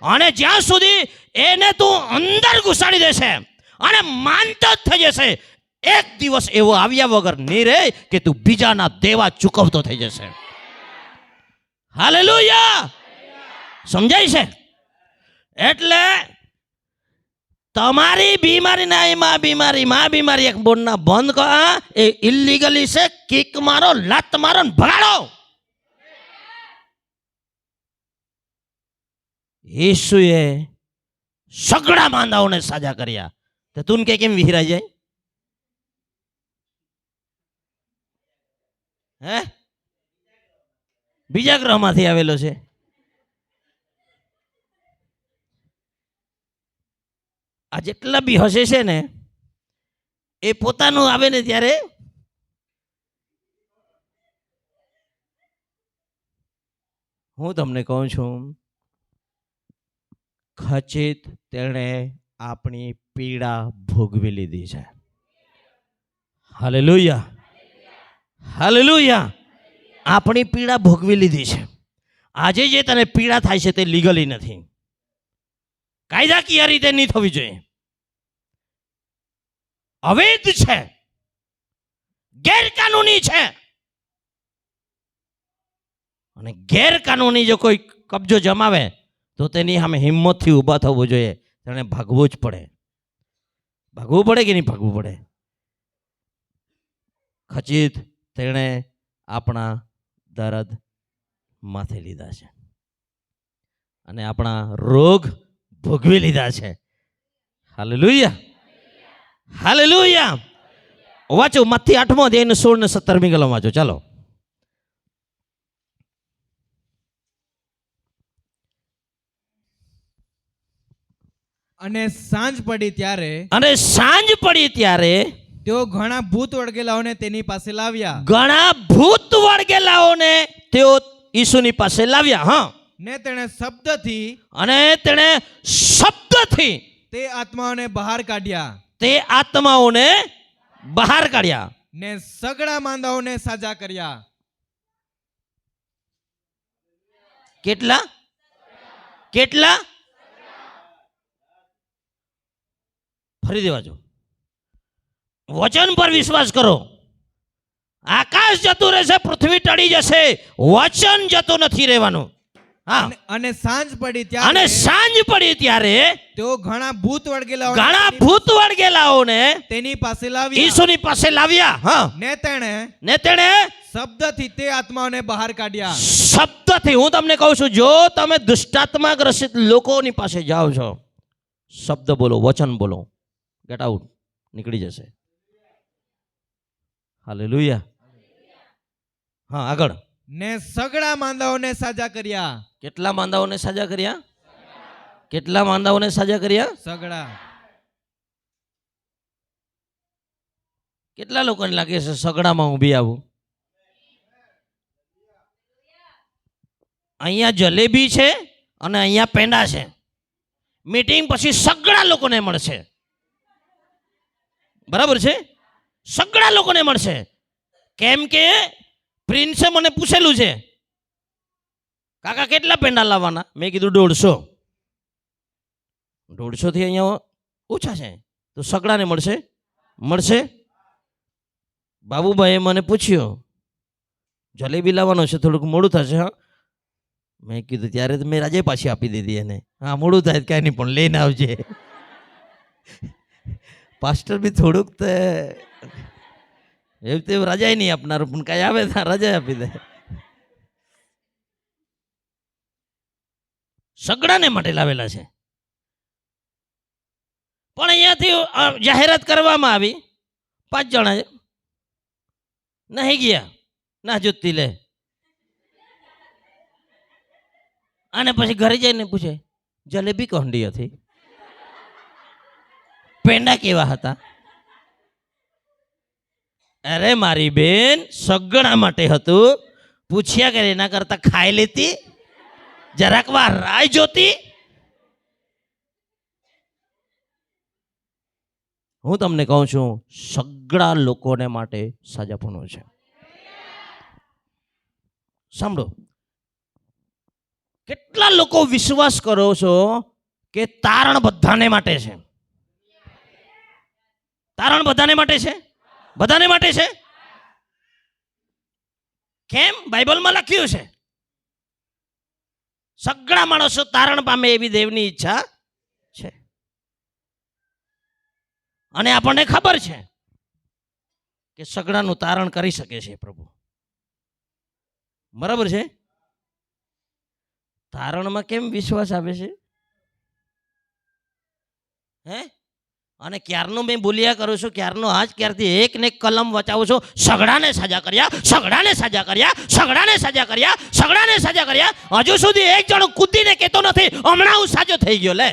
અને જ્યાં સુધી એને તું અંદર ઘુસાડી દેશે અને માનતો જ થઈ જશે, એક દિવસ એવો આવ્યા વગર નહીં રહે કે તું બીજાના દેવા ચૂકવતો થઈ જશે. હાલેલુયા. સમજાય છે? એટલે તમારી બીમારીના એમાં બીમારી એક બોલના બંધ કરો. એ ઇલીગલી છે. કિક મારો, લાત મારો ને ભગાડો. ઈસુએ સગડા માંદાઓને સાજા કર્યા. તો તું કે કેમ વિહરાઈ જાય? હે? બીજા ગ્રહમાંથી આવેલો છે. આ જેટલા બી હશે છે ને, એ પોતાનું આવે ને ત્યારે હું તમને કહું છું, ખચિત તેણે આપણી પીડા ભોગવી લીધી છે. Hallelujah, hallelujah. આપણી પીડા ભોગવી લીધી છે. આજે જે તને પીડા થાય છે તે લીગલી નથી, કાયદાકીય રીતે નહીં થવી જોઈએ. અવૈધ છે, ગેરકાનૂની છે. અને ગેરકાનૂની જો કોઈ કબજો જમાવે તો તેની સામે હિંમતથી ઊભા થવું જોઈએ. તેને ભાગવું જ પડે. ભાગવું પડે કે નહીં ભાગવું પડે? ખચિત તેણે આપણા દર્દ માથે લીધા છે અને આપણા રોગ ભોગવી લીધા છે. Hallelujah, hallelujah. વાંચો મત્થી 8મો અધ્યાય 16 ને 17મી કલમ વાંચો. ચાલો. અને સાંજ પડી ત્યારે તેઓ ઘણા ભૂત વળગેલાઓને તેની પાસે લાવ્યા. ઘણા ભૂત વળગેલાઓને તેઓ ઈસુની પાસે લાવ્યા. હા. ને તેણે શબ્દથી તે આત્માઓને બહાર કાઢ્યા. ને સગડા માંદાઓને સાજા કર્યા. કેટલા? ફરી દેવા જો. વચન પર વિશ્વાસ કરો. આકાશ જતું રહેશે, પૃથ્વી ટળી જશે, વચન જતું નથી રહેવાનું. હા. અને સાંજ પડી ત્યારે તેઓ ઘણા ભૂત વળગેલાઓને તેની પાસે લાવ્યા. ઈસુની પાસે લાવ્યા. હા. ને તેણે શબ્દથી તે આત્માઓને બહાર કાઢ્યા. શબ્દથી. હું તમને કહું છું, જો તમે દુષ્ટાત્મા ગ્રસિત લોકોની પાસે જાઓ છો, શબ્દ બોલો, વચન બોલો, ગેટ આઉટ, નીકળી જશે. હાલેલુયા. હા, આગળ. ને સગડા માંદાઓને સાજા કર્યા. કેટલા માંદાઓને સાજા કર્યા? કેટલા માંદાઓને સાજા કર્યા? સગડા. કેટલા લોકોને લાગે છે સગડામાં ઊભી આવું? અહીંયા જલેબી છે અને અહીંયા પેંડા છે. મીટિંગ પછી સગડા લોકોને મળશે. બરાબર છે? સગડા લોકોને મળશે. કેમ કે પ્રિન્સે મને પૂછેલું છે, કાકા કેટલા પેંડા લાવવાના? મેં કીધું 150. 150 થી અહીંયા ઓછા છે તો સગડાને મળશે. બાબુભાઈએ મને પૂછ્યું, જલેબી લાવવાનો છે, થોડુંક મોડું થશે. હા. મેં કીધું ત્યારે તો મેં રાજે પાછી આપી દીધી એને. હા, મોડું થાય કાંઈ નહીં, પણ લઈને આવજે. પાસ્ટર બી થોડુંક તો એવું તેવું રજાય નહીં આપનારું, પણ કાંઈ આવે ત્યાં રજા આપી દે. સગડાને માટે લાવેલા છે. પણ અહીંયાથી જાહેરાત કરવામાં આવી, 5 જણા નહીં ગયા, ના જુતી લે. અને પછી ઘરે જઈને પૂછે, જલેબી કોંડી હતી, પેંડા કેવા હતા? અરે મારી બેન, સગડા માટે હતું. પૂછ્યા કરે એના કરતા ખાઈ લેતી, જરાક વાર રાહ જોતી. હું તમને કહું છું, સગડા લોકોને માટે સાજાપણું છે. સાંભળો, કેટલા લોકો વિશ્વાસ કરો છો કે તારણ બધાને માટે છે? તારણ બધાને માટે છે? બધાને માટે છે. કેમ? બાઇબલમાં લખ્યું છે, સગડા માણસો તારણ પામે એવી દેવની ઈચ્છા છે. અને આપણને ખબર છે કે સગડાનું તારણ કરી શકે છે પ્રભુ. બરાબર છે? તારણમાં કેમ વિશ્વાસ આવે છે? હે? અને ક્યારનો મેં બોલ્યા કરું છું, ક્યારનો આજ ક્યારથી એક ને એક કલમ વચાવું છું, સગડાને સાજા કર્યા, સગડાને સાજા કર્યા, સગડાને સાજા કર્યા, સગડાને સાજા કર્યા. હજુ સુધી એક જણ કૂદીને કહેતો નથી હમણાં હું સાજો થઈ ગયો. લે,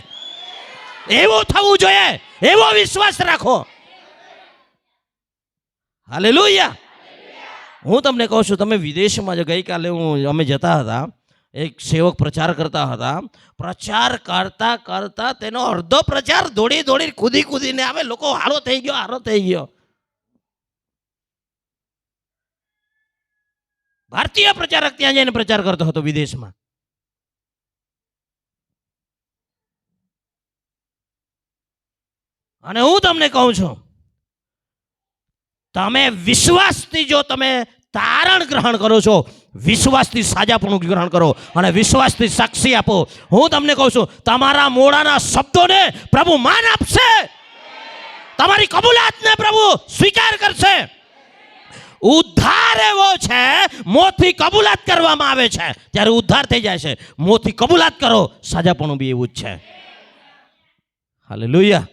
એવું થવું જોઈએ, એવો વિશ્વાસ રાખો. હાલેલુયા. હું તમને કહું છું, તમે વિદેશમાં ગઈકાલે અમે જતા હતા એક સેવક પ્રચાર કરતા હતા. પ્રચાર કરતા કરતા તેનો અડધો પ્રચાર દોડી દોડી કૂદી કૂદીને આવે, લોકો હારો થઈ ગયો, હારો થઈ ગયો. ભારતીય પ્રચારક ત્યાં જઈને પ્રચાર કરતો હતો વિદેશમાં. અને હું તમને કહું છું, તમે વિશ્વાસથી જો તમે તારણ ગ્રહણ કરો છો, વિશ્વાસથી સાજાપણું ગ્રહણ કરો અને વિશ્વાસથી સાક્ષી આપો, હું તમને કહું છું તમારા મોઢાના શબ્દોને પ્રભુ માન આપશે, તમારી કબૂલાતને પ્રભુ સ્વીકાર કરશે. ઉદ્ધાર એવો છે, મોથી કબૂલાત કરવામાં આવે છે ત્યારે ઉદ્ધાર થઈ જાય છે. મોથી કબૂલાત કરો, સાજાપણું બી એવું જ છે. Hallelujah,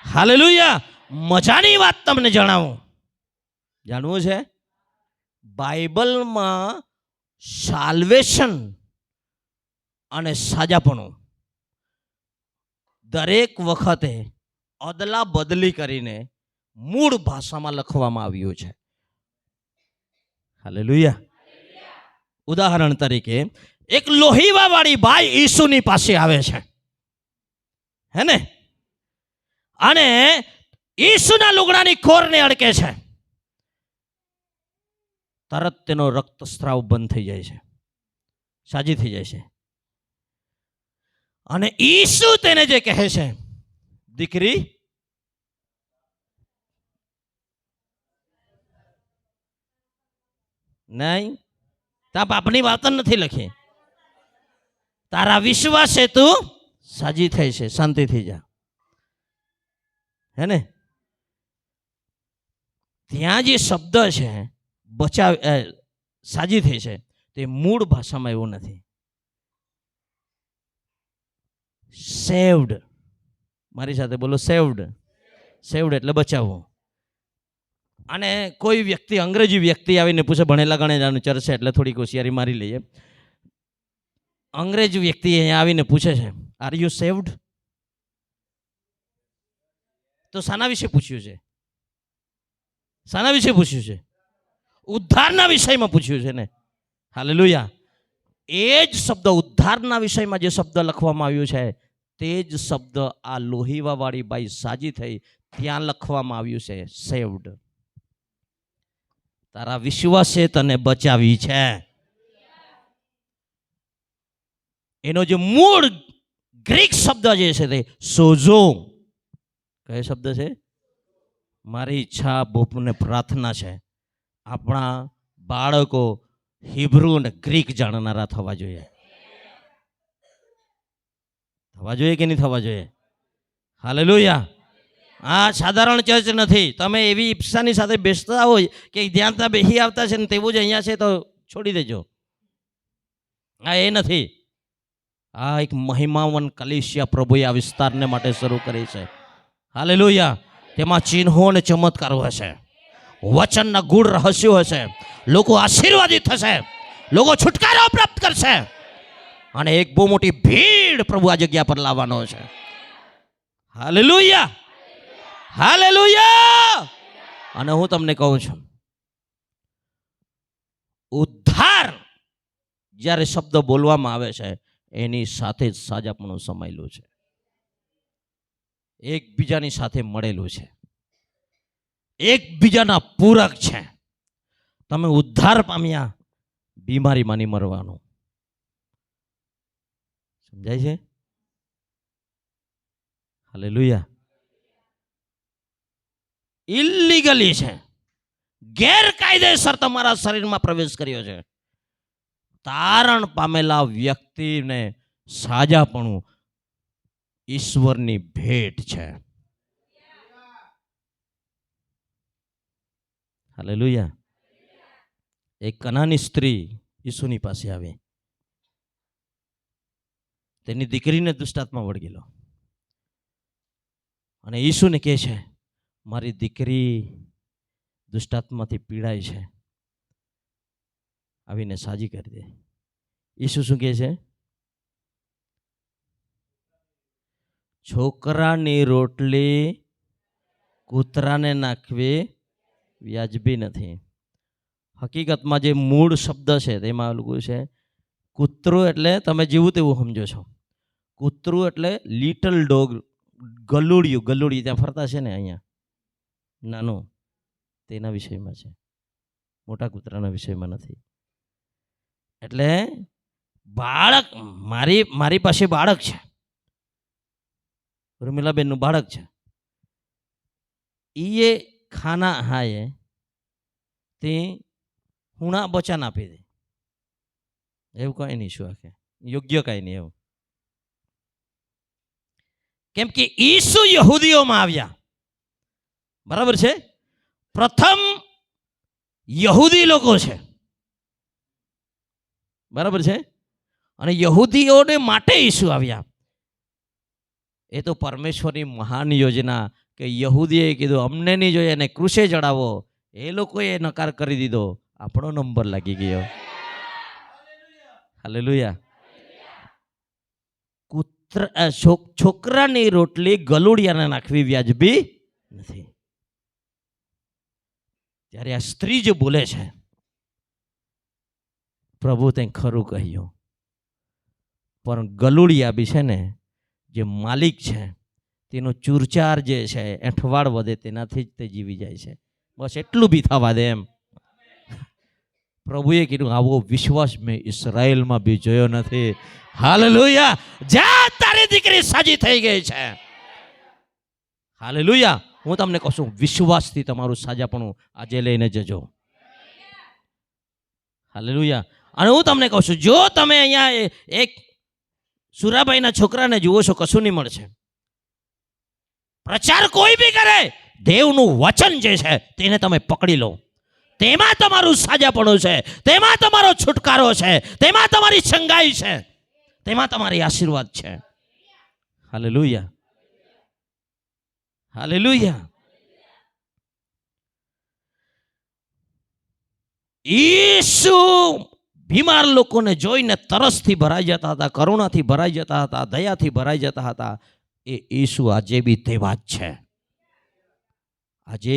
hallelujah. મજાની વાત તમને જણાવું, જાણવું છે? બાઇબલમાં સાલ્વેશન અને સાજાપણું દરેક વખતે અદલા બદલી કરીને મૂળ ભાષામાં લખવામાં આવ્યું છે. હાલેલુયા. ઉદાહરણ તરીકે એક લોહીવા વાળી બાઈ ઈસુની પાસે આવે છે, હે ને, અને ઈસુના લુગડાની ખોરને અડકે છે. તરત તેનો રક્તસ્રાવ બંધ થઈ જાય છે, સાજી થઈ જાય છે. અને ઈસુ તેને જે કહે છે, દીકરી નહીં, તા બાપની વાત નથી લખી, તારા વિશ્વાસે તું સાજી થઈ છે, શાંતિ થઈ જા, હે ને. ત્યાં જે શબ્દ છે બચાવ, સાજી થઈ છે, તે મૂળ ભાષામાં એવું નથી. સેવ્ડ, મારી સાથે બોલો, સેવ્ડ. સેવ્ડ એટલે બચાવવું. અને કોઈ વ્યક્તિ, અંગ્રેજી વ્યક્તિ આવીને પૂછે, ભણેલા ગણેલાનું ચર્ચે એટલે થોડીક હોશિયારી મારી લઈએ. અંગ્રેજી વ્યક્તિ અહીંયા આવીને પૂછે છે, આર યુ સેવ્ડ? તો શાના વિશે પૂછ્યું છે? શાના વિશે પૂછ્યું છે? ઉદ્ધારના વિષયમાં પૂછ્યું છે ને. હાલેલુયા. એ જ શબ્દ, ઉદ્ધારના વિષયમાં જે શબ્દ લખવામાં આવ્યું છે, તે જ શબ્દ આ લોહીવા વાળી બાઈ સાજી થઈ ત્યાં લખવામાં આવ્યું છે, સેવ્ડ. તારા વિશ્વાસે તને બચાવી છે. એનો જે મૂળ ગ્રીક શબ્દ જે છે તે સોઝો. કયો શબ્દ છે? મારી ઈચ્છા, બોપને પ્રાર્થના છે, આપણા બાળકો હિબ્રુ અને ગ્રીક જાણનારા થવા જોઈએ. થવા જોઈએ કે નહીં થવા જોઈએ? હાલેલુયા. આ સાધારણ ચર્ચ નથી. તમે એવી ઈપ્સાની સાથે બેસતા હોય કે ધ્યાન ત્યાં બેસી આવતા છે ને તેવું જ અહીંયા છે તો છોડી દેજો. હા, એ નથી. આ એક મહિમાવન કલીસિયા પ્રભુએ આ વિસ્તારને માટે શરૂ કરી છે. હાલેલુયા. તેમાં ચિહ્નો અને ચમત્કારો હશે, વચનના ગૂઢ રહસ્યો હશે, લોકો આશીર્વાદિત થશે, લોકો છુટકારો પ્રાપ્ત કરશે, અને એક બહુ મોટી ભીડ પ્રભુ આ જગ્યા પર લાવવાનો છે. Hallelujah, hallelujah. અને હું તમને કહું છું, ઉદ્ધાર જ્યારે શબ્દ બોલવામાં આવે છે એની સાથે જ સાજાપણું સમાયેલું છે, એકબીજાની સાથે મળેલું છે, એકબીજાના પૂરક છે. તમે ઉદ્ધાર પામ્યા, બીમારીમાં નહીં મરવાનું. સમજાય છે? હાલેલુયા. ઇલીગલી છે, ગેરકાયદેસર તમારા શરીરમાં પ્રવેશ કર્યો છે. તારણ પામેલા વ્યક્તિને સાજાપણું ઈશ્વરની ભેટ છે. હાલેલુયા. એક કનાની સ્ત્રી ઈસુની પાસે આવી, તેની દીકરીને દુષ્ટાત્મા વળગેલો, અને ઈસુને કહે છે, મારી દીકરી દુષ્ટાત્માથી પીડાય છે, આવીને સાજી કરી દે. ઈસુ શું કહે છે? છોકરાની રોટલી કૂતરાને નાખવી વ્યાજબી નથી. હકીકતમાં જે મૂળ શબ્દ છે તેમાં લખ્યું છે કૂતરું એટલે તમે જેવું તેવું સમજો છો. કૂતરું એટલે લિટલ ડોગ, ગલુડિયું ત્યાં ફરતા છે ને અહીંયા નાનું, તેના વિષયમાં છે, મોટા કૂતરાના વિષયમાં નથી. એટલે બાળક, મારી પાસે બાળક છે, ઉર્મિલાબેનનું બાળક છે, એ ખાના હાય તે હુણા બચાન આપી દે, એવું કઈ નહીં. શું આખે યોગ્ય કઈ નહીં એવું. કેમ કે ઈસુ યહૂદીઓમાં આવ્યા, બરાબર છે. પ્રથમ યહૂદી લોકો છે, બરાબર છે. અને યહૂદીઓને માટે ઈસુ આવ્યા. એ તો પરમેશ્વરની મહાન યોજના કે યહૂદીએ કીધું અમને નહીં જોઈએ અને ક્રુસે ચડાવો, એ લોકોએ નકાર કરી દીધો, આપણો નંબર લાગી ગયો. હાલેલુયા. છોકરાની રોટલી ગલુડિયાને નાખવી વ્યાજબી નથી. ત્યારે આ સ્ત્રી જે બોલે છે, પ્રભુ તે ખરું કહ્યું, પણ ગલુડિયા બી છે ને જે માલિક છે તેનો ચૂરચાર જે છે, એંઠવાડ વધે તેનાથી જ તે જીવી જાય છે. બસ એટલું બી થવા દે એમ. પ્રભુએ કીધું આવો વિશ્વાસ મેં ઇઝરાયલમાં બી જોયો નથી. હાલેલુયા. જા તારી દીકરી સાજી થઈ ગઈ છે. હાલેલુયા. હું તમને કહું છું, વિશ્વાસથી તમારું સાજાપણું આજે લઈને જજો. હાલેલુયા. અને હું તમને કહું છું, જો તમે અહીંયા એક સુરાભાઈના છોકરાને જુઓ છો, કશું નહીં મળશે. પ્રચાર કોઈ બી કરે, દેવનું વચન જે છે તેને તમે પકડી લો. તેમાં તમારું સાજાપણું છે, તેમાં તમારો છુટકારો છે, તેમાં તમારી સંગાઈ છે, તેમાં તમારી આશીર્વાદ છે. હાલેલુયા. હાલેલુયા. ઈસુ બીમાર લોકોને જોઈને તરસથી ભરાઈ જતા હતા, કરુણાથી ભરાઈ જતા હતા, દયાથી ભરાઈ જતા હતા. એ ઈસુ આજે બી તેવા જ છે. આજે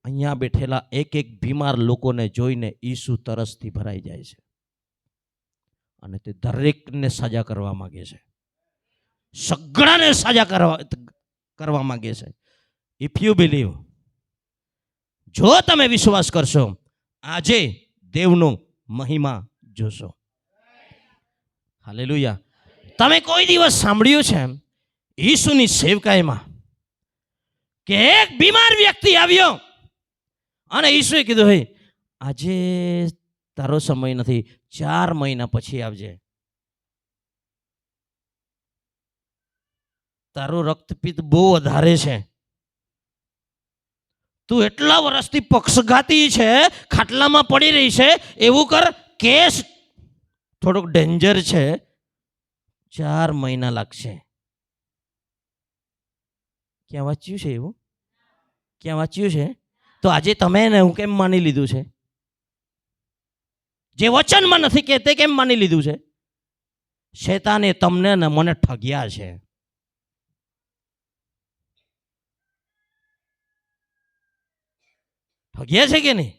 અહીંયા બેઠેલા એક એક બીમાર લોકોને જોઈને ઈસુ તરસથી ભરાઈ જાય છે અને તે દરેકને સાજા કરવા માંગે છે, સગડાને સાજા કરવા માંગે છે. ઇફ યુ બિલીવ, જો તમે વિશ્વાસ કરશો, આજે દેવનો મહિમા જોશો. હાલેલુયા. તમે કોઈ દિવસ સાંભળ્યું છે ઈસુની સેવકાઈમાં કે એક બીમાર વ્યક્તિ આવ્યો અને ઈસુએ કીધું, હે આજે તારો સમય નથી, 4 મહિના પછી આવજે, તારું રક્તપિત્ત બહુ વધારે છે, તું એટલા વર્ષથી પક્ષઘાતી છે, ખાટલામાં પડી રહી છે, એવું કર, કેસ થોડુંક ડેન્જર છે, 4 મહિના લાગશે. ક્યાં વાંચ્યું છે એવું? ક્યાં વાંચ્યું છે? તો આજે તમે ને હું કેમ માની લીધું છે? જે વચનમાં નથી કે તે કેમ માની લીધું છે? શેતાને તમને ને મને ઠગ્યા છે. ઠગ્યા છે કે નહીં?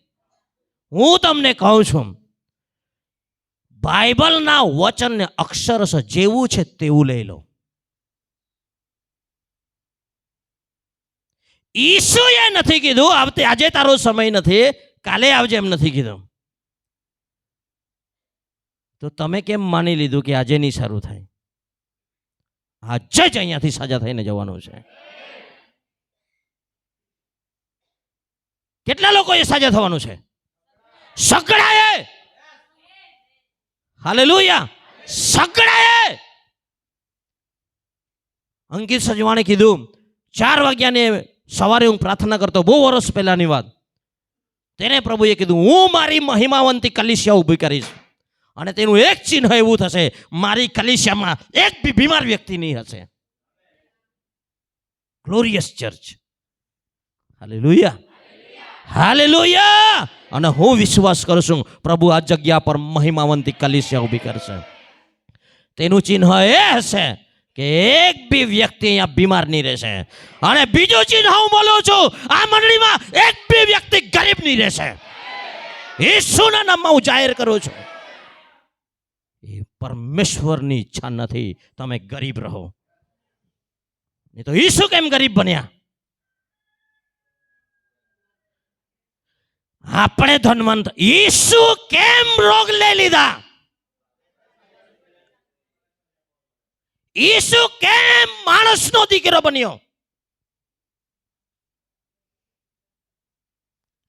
હું તમને કહું છું, બાઇબલના વચનને અક્ષરશ જેવું છે તેવું લઈ લો. ઈસુએ નથી કીધું આજે તારો સમય નથી, કાલે આવજે, એમ નથી કીધું. તો તમે કેમ માની લીધું કે આજે નહીં સારું થાય? આજે જ અહીંયાથી સાજા થઈને જવાનું છે. કેટલા લોકો એ સાજા થવાનું છે? સગડાએ. હાલેલુયા. સગડાએ. અંકિત સજવાણે કીધું 4 વાગ્યાને સવારે હું પ્રાર્થના કરતો, બહુ વર્ષ પહેલાની વાત. તેને પ્રભુએ કીધું, હું મારી મહિમાવંતી કલીસિયા ઊભી કરીશ અને તેનું એક ચિહ્ન એવું થશે, મારી કલીસિયામાં એક બી બીમાર વ્યક્તિ નહીં હશે. Glorious church. હાલેલુયા. હાલેલુયા. અને હું વિશ્વાસ કરું છું, પ્રભુ આ જગ્યા પર મહિમાવંતી કલીસિયા ઊભી કરશે. તેનું ચિહ્ન એ હશે કે એક બી વ્યક્તિ અહીંયા બીમાર નહીં રહેશે. અને બીજું ચિહ્ન હું બોલું છું, આ મંડળીમાં એક બી વ્યક્તિ ગરીબ નહીં રહેશે. ઈસુના નામમાં હું જાહેર કરું છું. એ પરમેશ્વરની ઈચ્છા નથી તમે ગરીબ રહો. નહીં તો ઈસુ કેમ ગરીબ બન્યા? આપણે ધનવંત. ઈસુ કેમ રોગ લઈ લીધા? ઈસુ કેમ માણસનો દીકરો બન્યો?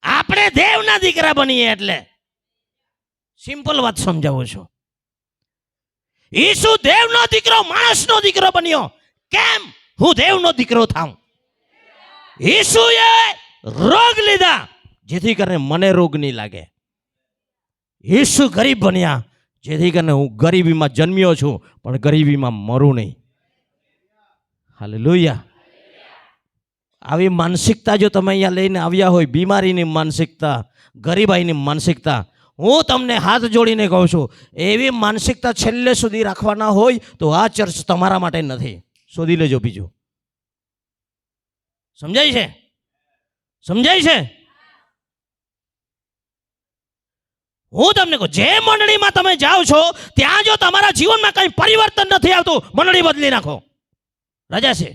આપણે દેવના દીકરા બનીએ એટલે. સિમ્પલ વાત સમજાવું છું. ઈસુ દેવનો દીકરો માણસનો દીકરો બન્યો. કેમ હું દેવનો દીકરો થાઉં? ઈસુએ રોગ લીધા જેથી કરીને મને રોગ નહીં લાગે. ઈસુ ગરીબ બન્યા જેથી કરીને હું ગરીબીમાં જન્મ્યો છું પણ ગરીબીમાં મરું નહીં. હાલેલુયા. આવી માનસિકતા જો તમે અહીંયા લઈને આવ્યા હોય, બીમારીની માનસિકતા, ગરીબાઈની માનસિકતા, હું તમને હાથ જોડીને કહું છું, એવી માનસિકતા છેલ્લે સુધી રાખવાના હોય તો આ ચર્ચ તમારા માટે નથી. શોધી લેજો બીજું. સમજાય છે? સમજાય છે? હું તમને કહું, જે મંડળીમાં તમે જાઓ છો ત્યાં જો તમારા જીવનમાં કંઈ પરિવર્તન નથી આવતું, મંડળી બદલી નાખો. રજા છે.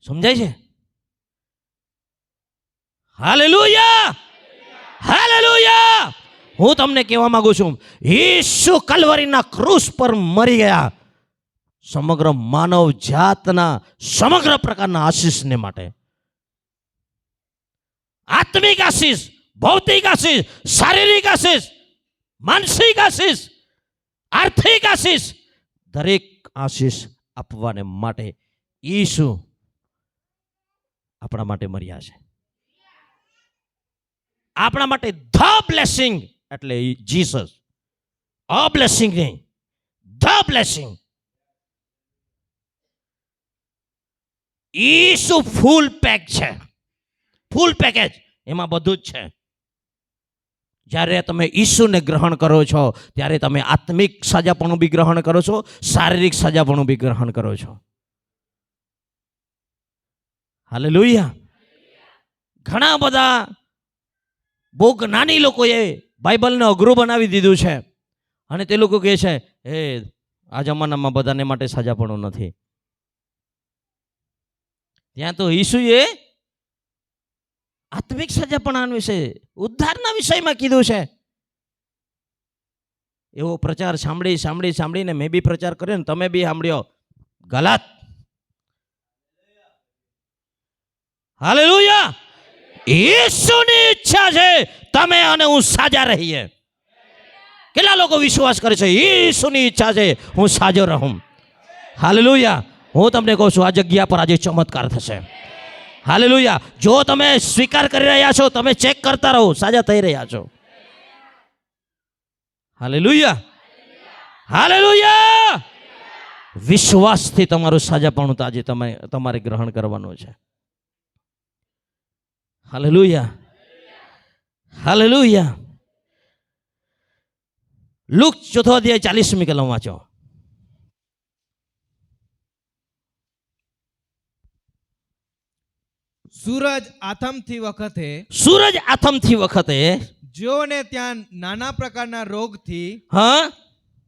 સમજાય છે? Hallelujah, hallelujah. હું તમને કહેવા માંગુ છું, ઈસુ કલ્વરીના ક્રૂસ પર મરી ગયા સમગ્ર માનવ જાતના સમગ્ર પ્રકારના આશીષને માટે. આત્મિક આશીષ, ભૌતિક આશીષ, શારીરિક આશીષ, માનસિક આશીષ, આર્થિક આશીષ, દરેક આશીષ આપવાને માટે ઈસુ આપણા માટે મર્યા છે. આપણા માટે ધ બ્લેસિંગ એટલે જીસસ. અ બ્લેસિંગ નહીં, ધ બ્લેસિંગ. ઈસુ ફૂલ પેક છે, ફૂલ પેકેજ. એમાં બધું જ છે. જ્યારે તમે ઈસુને ગ્રહણ કરો છો ત્યારે તમે આત્મિક સાજાપણું બી ગ્રહણ કરો છો, શારીરિક સાજાપણું બી ગ્રહણ કરો છો. હાલેલુયા. ઘણા બધા બહુ જ્ઞાની લોકોએ બાઇબલને અઘરું બનાવી દીધું છે અને તે લોકો કહે છે આ જમાનામાં બધાને માટે સાજાપણું નથી. ત્યાં તો ઈસુએ આત્મિક સજાપણા વિશે, ઉદ્ધારના વિષયમાં કીધું છે. એવો પ્રચાર સાંભળીને મેં બી પ્રચાર કર્યો ને તમે બી સાંભળ્યો. ગલત. હાલેલુયા. ઈસુની ઈચ્છા છે તમે અને હું સાજા રહીએ. કેટલા લોકો વિશ્વાસ કરે છે ઈસુની ઈચ્છા છે હું સાજો રહું? હાલેલુયા. હું તમને કહું છું, આ જગ્યા પર આજે ચમત્કાર થશે. હાલેલુયા. જો તમે સ્વીકાર કરી રહ્યા છો, તમે ચેક કરતા રહો, સાજા થઈ રહ્યા છો. Hallelujah, hallelujah. વિશ્વાસથી તમારું સાજાપણું તો આજે તમારે ગ્રહણ કરવાનું છે. Hallelujah, hallelujah. લુક 4 અધ્યાય 40મી કલમ વાંચો. સૂરજ આથમતી વખતે જેઓને ત્યાં નાના પ્રકારના રોગથી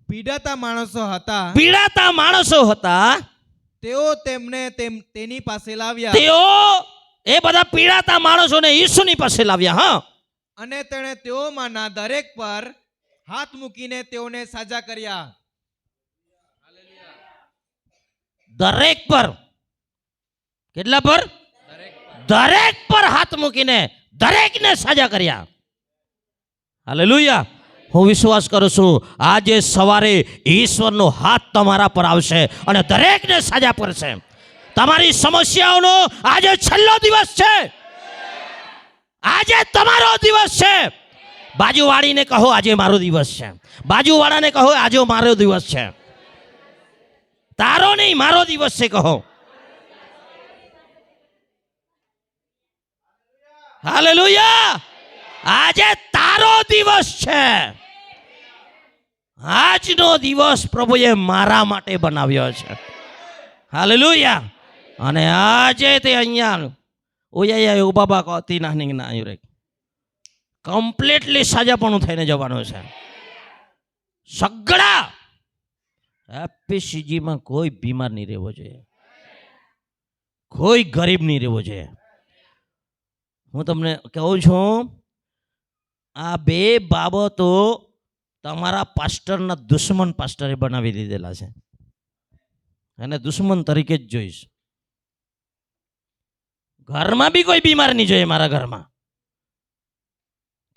પીડાતા માણસો હતા તેઓ તેમને તેની પાસે લાવ્યા. તેઓ એ બધા પીડાતા માણસોને ઈસુની પાસે લાવ્યા. અને તેણે તેઓમાંના દરેક પર હાથ મૂકીને તેઓને સાજા કર્યા. દરેક પર. કેટલા પર? દરેક પર હાથ મૂકીને દરેકને સાજા કર્યા. હાલેલુયા. હું વિશ્વાસ કરું છું આજે સવારે ઈશ્વરનો હાથ તમારા પર આવશે અને દરેકને સાજા કરશે. તમારી સમસ્યાઓનો આજે છેલ્લો દિવસ છે. આજે તમારો દિવસ છે. બાજુવાળીને કહો આજે મારો દિવસ છે. બાજુવાળાને કહો આજે મારો દિવસ છે. તારો નહીં, મારો દિવસ છે કહો. હાલેલુયા. આજે તારો દિવસ છે. આજનો દિવસ પ્રભુએ મારા માટે બનાવ્યો છે. હાલેલુયા. અને આજે તે અહીંયા ઓયા બાબા કહતી નાની ના રે કમ્પ્લીટલી સાજાપણું થઈને જવાનું છે. સગડા એપીસીજીમાં કોઈ બીમાર નહીં રહેવો જોઈએ, કોઈ ગરીબ નહીં રહેવો જોઈએ. હું તમને કહું છું, આ બે બાબતો તમારા પાસ્ટરના દુશ્મન પાસ્ટરે બનાવી દીધેલા છે, અને દુશ્મન તરીકે જ જોઈશ. ઘરમાં બી કોઈ બીમાર નહીં જોઈએ મારા ઘરમાં,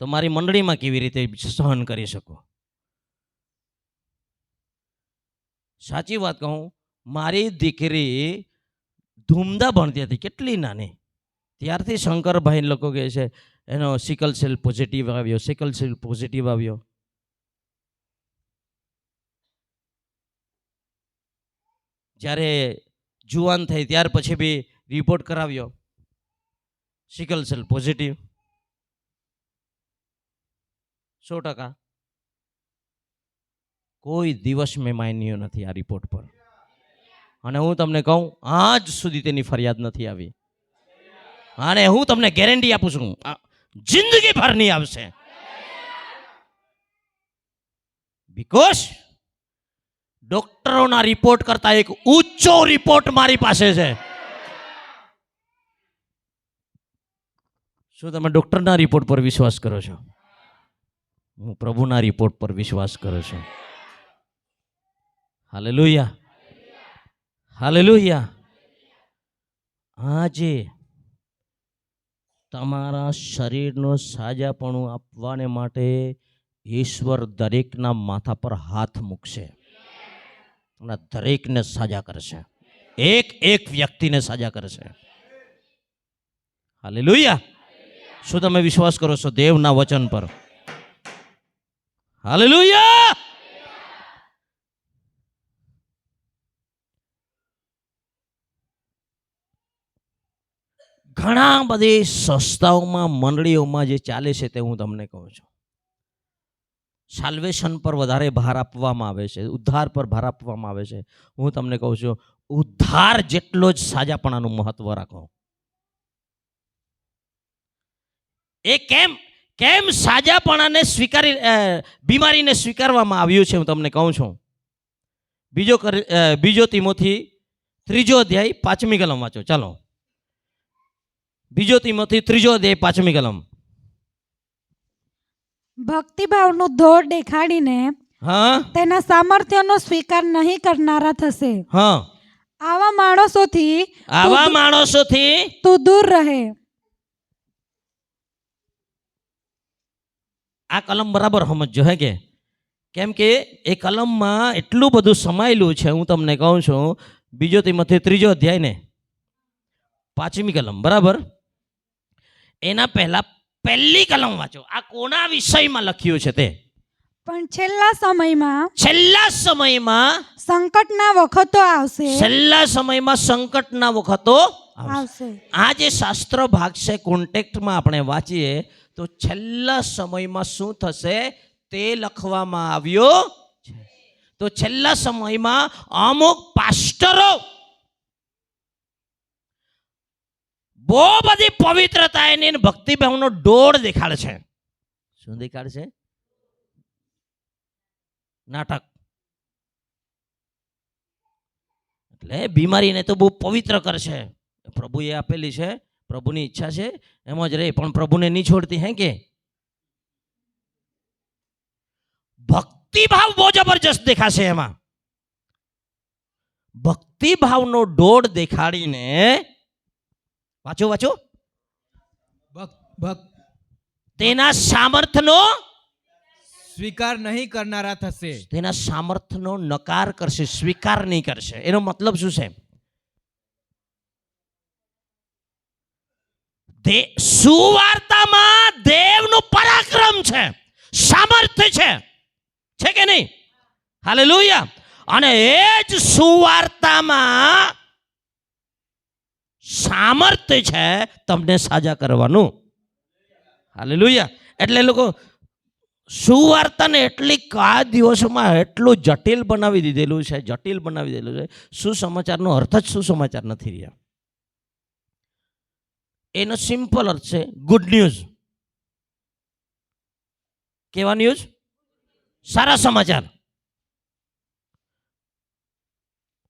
તો મારી મંડળીમાં કેવી રીતે સહન કરી શકો? સાચી વાત કહું, મારી દીકરી ધૂમધા ભણતી હતી, કેટલી નાની, ત્યારથી શંકરભાઈ લોકો કહે છે એનો સિકલ સેલ પોઝિટિવ આવ્યો, સિકલ સેલ પોઝિટિવ આવ્યો. જ્યારે જુવાન થઈ ત્યાર પછી બી રિપોર્ટ કરાવ્યો, સિકલ સેલ પોઝિટિવ 100%. કોઈ દિવસ મેં માન્યો નથી આ રિપોર્ટ પર, અને હું તમને કહું આજ સુધી તેની ફરિયાદ નથી આવી, અને હું તમને ગેરંટી આપું છું જિંદગી ભર નહીં આવશે. બીકોઝ ડોક્ટરોના રિપોર્ટ કરતા એક ઊંચો રિપોર્ટ મારી પાસે છે. શું તમે ડોક્ટરના રિપોર્ટ પર વિશ્વાસ કરો છો? હું પ્રભુના રિપોર્ટ પર વિશ્વાસ કરું છું. Hallelujah, hallelujah. આજે તમારા શરીરનો સાજાપણું આપવાને માટે ઈશ્વર દરેકના માથા પર હાથ મૂકશે અને દરેકને સાજા કરશે, એક એક વ્યક્તિને સાજા કરશે. હાલેલુયા. શું તમે વિશ્વાસ કરો છો દેવના વચન પર? હાલેલુયા. ઘણા બધી સંસ્થાઓમાં, મંડળીઓમાં જે ચાલે છે તે હું તમને કહું છું. સાલ્વેશન પર વધારે ભાર આપવામાં આવે છે, ઉદ્ધાર પર ભાર આપવામાં આવે છે. હું તમને કહું છું, ઉદ્ધાર જેટલો જ સાજાપણાનું મહત્વ રાખો. એ કેમ સાજાપણાને સ્વીકારી, બીમારીને સ્વીકારવામાં આવ્યું છે હું તમને કહું છું. બીજો તિમોથી 3 અધ્યાય 5મી કલમ વાંચો. ચાલો, બીજો તિમોથી 3 અધ્યાય 5મી કલમ. ભક્તિભાવનું ધોર દેખાડીને હા, તેના સામર્થ્યનો સ્વીકાર નહીં કરનારા થશે. હા, આવા માણસોથી તું દૂર રહે. આ કલમ બરાબર સમજો હે કે કેમ કે એ કલમમાં એટલું બધું સમાયેલું છે. હું તમને કહું છું, બીજો તિમોથી 3 અધ્યાય ને 5મી કલમ, બરાબર, એના પહેલા પહેલી કલમ વાંચો. આ કોના વિષયમાં લખ્યું છે તે? પણ છેલ્લા સમયમાં સંકટના વખતો આવશે. છેલ્લા સમયમાં સંકટના વખતો આવશે. આ જે શાસ્ત્ર ભાગ છે, કોન્ટેક્ટમાં આપણે વાંચીએ તો છેલ્લા સમયમાં શું થશે તે લખવામાં આવ્યો છે. તો છેલ્લા સમયમાં અમુક પાસ્ટરો બહુ બધી પવિત્રતા એની ભક્તિભાવનો ડોળ દેખાડે છે. શું દેખાડે છે? નાટક. એટલે બીમારીને તો બહુ પવિત્ર કરશે. પ્રભુએ આપેલી છે, પ્રભુની ઈચ્છા છે એમ જ રહે, પણ પ્રભુને નહીં છોડતી હે કે? ભક્તિભાવ બહુ જબરજસ્ત દેખાશે એમાં. ભક્તિભાવનો ડોળ દેખાડીને વાંચો તેના સામર્થ્યનો સ્વીકાર નહીં કરનારા થશે. તેના સામર્થ્યનો નકાર કરશે, સ્વીકાર નહીં કરશે. એનો મતલબ શું છે? સુવાર્તામાં દેવનું પરાક્રમ છે, સામર્થ્ય છે કે નહીં? હાલેલુયા. અને એ જ સુવાર્તામાં સામર્થ્ય છે તમને સાજા કરવાનું. હાલેલુયા. એટલે લોકો સુવાર્તાને એટલી આ દિવસોમાં એટલું જટિલ બનાવી દીધેલું છે, સુસમાચારનો અર્થ જ સુસમાચાર નથી રહ્યા. એનો સિમ્પલ અર્થ છે ગુડ ન્યૂઝ. કેવા ન્યૂઝ? સારા સમાચાર.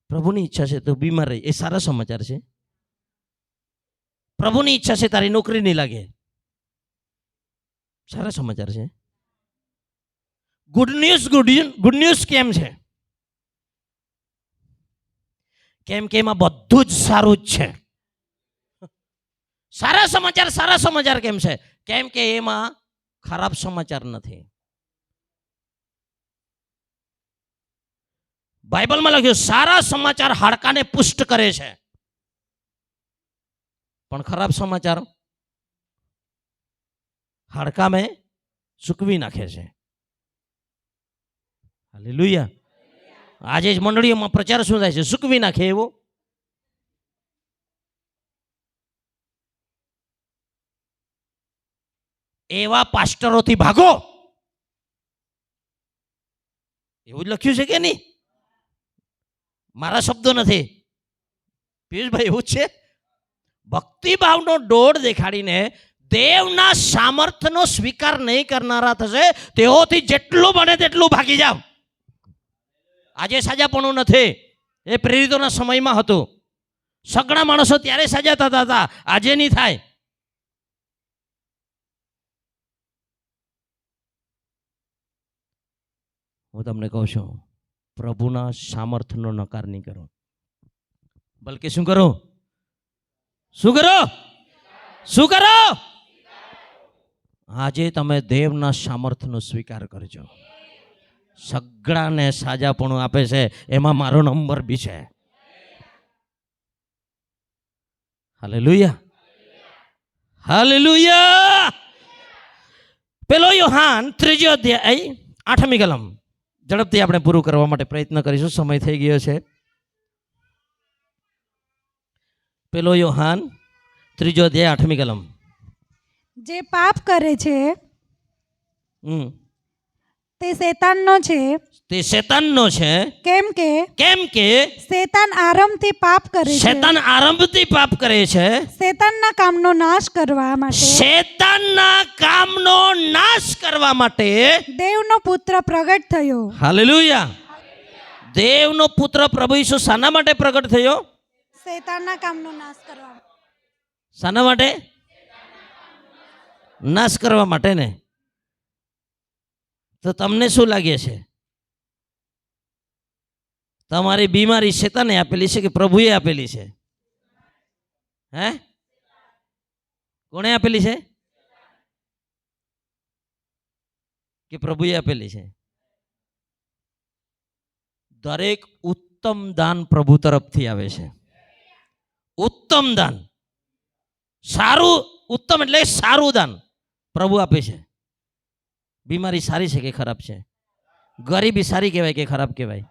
પ્રભુની ઈચ્છા છે તો બીમાર રહી, એ સારા સમાચાર છે. પ્રભુની ઈચ્છા છે તારી નોકરી નહીં લાગે, સારા સમાચાર છે. ગુડ ન્યૂઝ કેમ છે? કેમ કે એમાં બધું જ સારું જ છે. સારા સમાચાર કેમ છે? કેમ કે એમાં ખરાબ સમાચાર નથી. બાઇબલમાં લખ્યું સારા સમાચાર હાડકાને પુષ્ટ કરે છે, પણ ખરાબ સમાચાર હાડકાને સૂકવી નાખે છે. હાલેલુયા. આજે જ મંડળીઓમાં પ્રચાર શું થાય છે? સૂકવી નાખે એવો. એવા પાસ્ટરોથી ભાગો, એવું જ લખ્યું છે કે નહીં? મારા શબ્દો નથી, પિયુષભાઈ, એવું જ છે. ભક્તિભાવનો દોડ દેખાડીને દેવના સામર્થ્યનો સ્વીકાર નહીં કરનારા થશે, તેઓથી જેટલું બને તેટલું ભાગી જાવ. આજે સાજાપણું નથી, એ પ્રેરિતોના સમયમાં હતું. સગડા માણસો ત્યારે સાજા થતા હતા, આજે નહીં થાય. હું તમને કહું છું, પ્રભુના સામર્થ્યનો નકાર નહીં કરો, બલકે શું કરો? શું કરો? આજે તમે દેવના સામર્થ્યનો સ્વીકાર કરજો. સગડાને સાજાપણું આપે છે, એમાં મારો નંબર બી છે. હાલેલુયા. પેલો યોહાન 3 અધ્યાય 8મી કલમ. ઝડપથી આપણે પૂરું કરવા માટે પ્રયત્ન કરીશું, સમય થઈ ગયો છે. પેલો યોહાન 3 અધ્યાય 8મી કલમ. જે પાપ કરે છે તે શેતાનનો છે. તે શેતાનનો છે. કેમ કે શેતાન આરંભથી પાપ કરે છે. શેતાન આરંભથી પાપ કરે છે. શેતાનના કામનો નાશ કરવા માટે, શેતાનના કામનો નાશ કરવા માટે દેવનો પુત્ર પ્રગટ થયો. હાલેલુયા. દેવનો પુત્ર પ્રભુ ઈસુ શાના માટે પ્રગટ થયો? શેતાનના કામનો નાશ કરવા. શાના માટે? નાશ કરવા માટે ને. તો તમને શું લાગે છે? તમારી બીમારી શેતાને આપેલી છે કે પ્રભુએ આપેલી છે? હે? કોણે આપેલી છે? કે પ્રભુએ આપેલી છે? દરેક ઉત્તમ દાન પ્રભુ તરફથી આવે છે. ઉત્તમ દાન, સારું, ઉત્તમ એટલે સારું દાન પ્રભુ આપે છે. બીમારી સારી છે કે ખરાબ છે? ગરીબી સારી કહેવાય કે ખરાબ કહેવાય?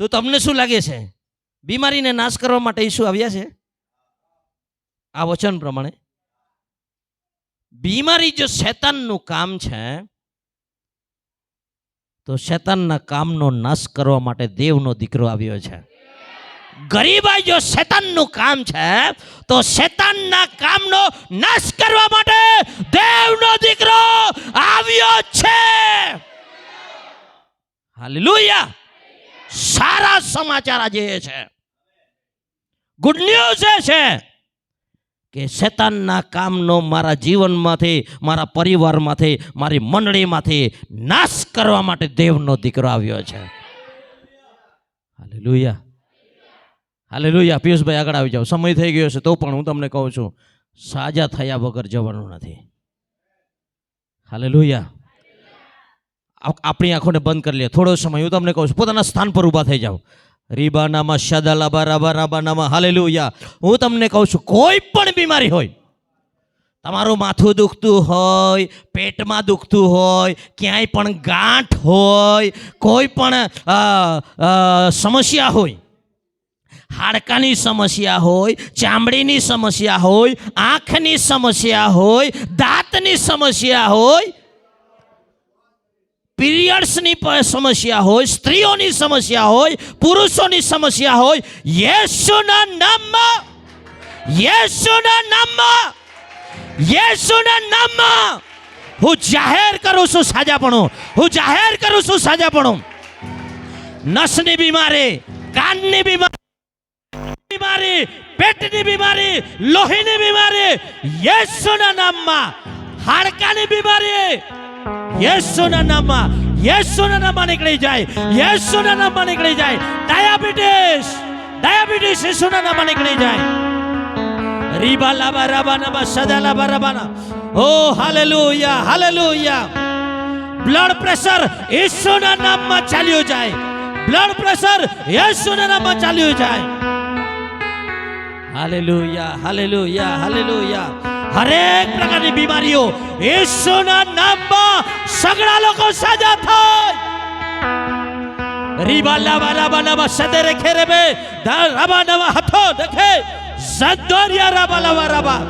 તો તમને શું લાગે છે? બીમારીને નાશ કરવા માટે ઈસુ આવ્યા છે? આ વચન પ્રમાણે બીમારી જો શેતાનનું કામ છે, તો શેતાનના કામનો નાશ કરવા માટે દેવનો દીકરો આવ્યો છે. ગરીબાઈ જો શેતાનનું કામ છે, તો શેતાનના કામનો નાશ કરવા માટે દેવનો દીકરો આવ્યો છે. હાલેલુયા. સારા સમાચાર આજે એ છે, ગુડ ન્યૂઝ એ છે કે શેતાનના કામનો મારા જીવનમાંથી, મારા પરિવારમાંથી, મારી મંડળીમાંથી નાશ કરવા માટે દેવનો દીકરો આવ્યો છે. હાલેલુયા. હાલેલુયા. પિયુષભાઈ આગળ આવી જાઓ, સમય થઈ ગયો છે. તો પણ હું તમને કહું છું, સાજા થયા વગર જવાનું નથી. હાલેલુયા. આપણી આંખોને બંધ કરી લે થોડો સમય. હું તમને કહું છું, પોતાના સ્થાન પર ઊભા થઈ જાઓ. રીબાનામાં શદાલાબા રાબા રાબાનામાં. હાલેલુયા. હું તમને કહું છું, કોઈ પણ બીમારી હોય, તમારું માથું દુખતું હોય, પેટમાં દુખતું હોય, ક્યાંય પણ ગાંઠ હોય, કોઈ પણ સમસ્યા હોય, હાડકાની સમસ્યા હોય, ચામડીની સમસ્યા હોય, આંખની સમસ્યા હોય, દાંતની સમસ્યા હોય, પીરિયડ્સની સમસ્યા હોય, સ્ત્રીઓની સમસ્યા હોય, પુરુષોની સમસ્યા હોય, યેશુના નામમાં, યેશુના નામમાં, યેસુના નામમાં હું જાહેર કરું છું સાજાપણું, હું જાહેર કરું છું સાજાપણું. નસની બીમારી, કાનની બીમારી, પેટની બીમારી, લોહીની બીમારી, યેસુના નામમાં. હાડકાની બીમારી યેસુના નામમાં, યેસુના નામમાં નીકળી જાય, યેસુના નામમાં નીકળી જાય. ડાયાબિટીસ યેસુના નામમાં નીકળી જાય. રીબા લાબા રાબા નાબા સદા લાબા રાબાના. ઓ હાલેલુયા, હાલેલુયા. બ્લડ પ્રેશર યેસુના નામમાં ચાલ્યું જાય, બ્લડ પ્રેશર યેસુના નામમાં ચાલ્યું જાય. Hallelujah, hallelujah, hallelujah. હરેક પ્રકારની બીમારીઓ યેસુના નામમાં સગળા લોકો સાજા થાય. રીબા લાબા રાબા નાબા સદરે ખેરેબે રાબા નાબા હથો દેખે ઝદોરિયા રાબા લાબા રાબા.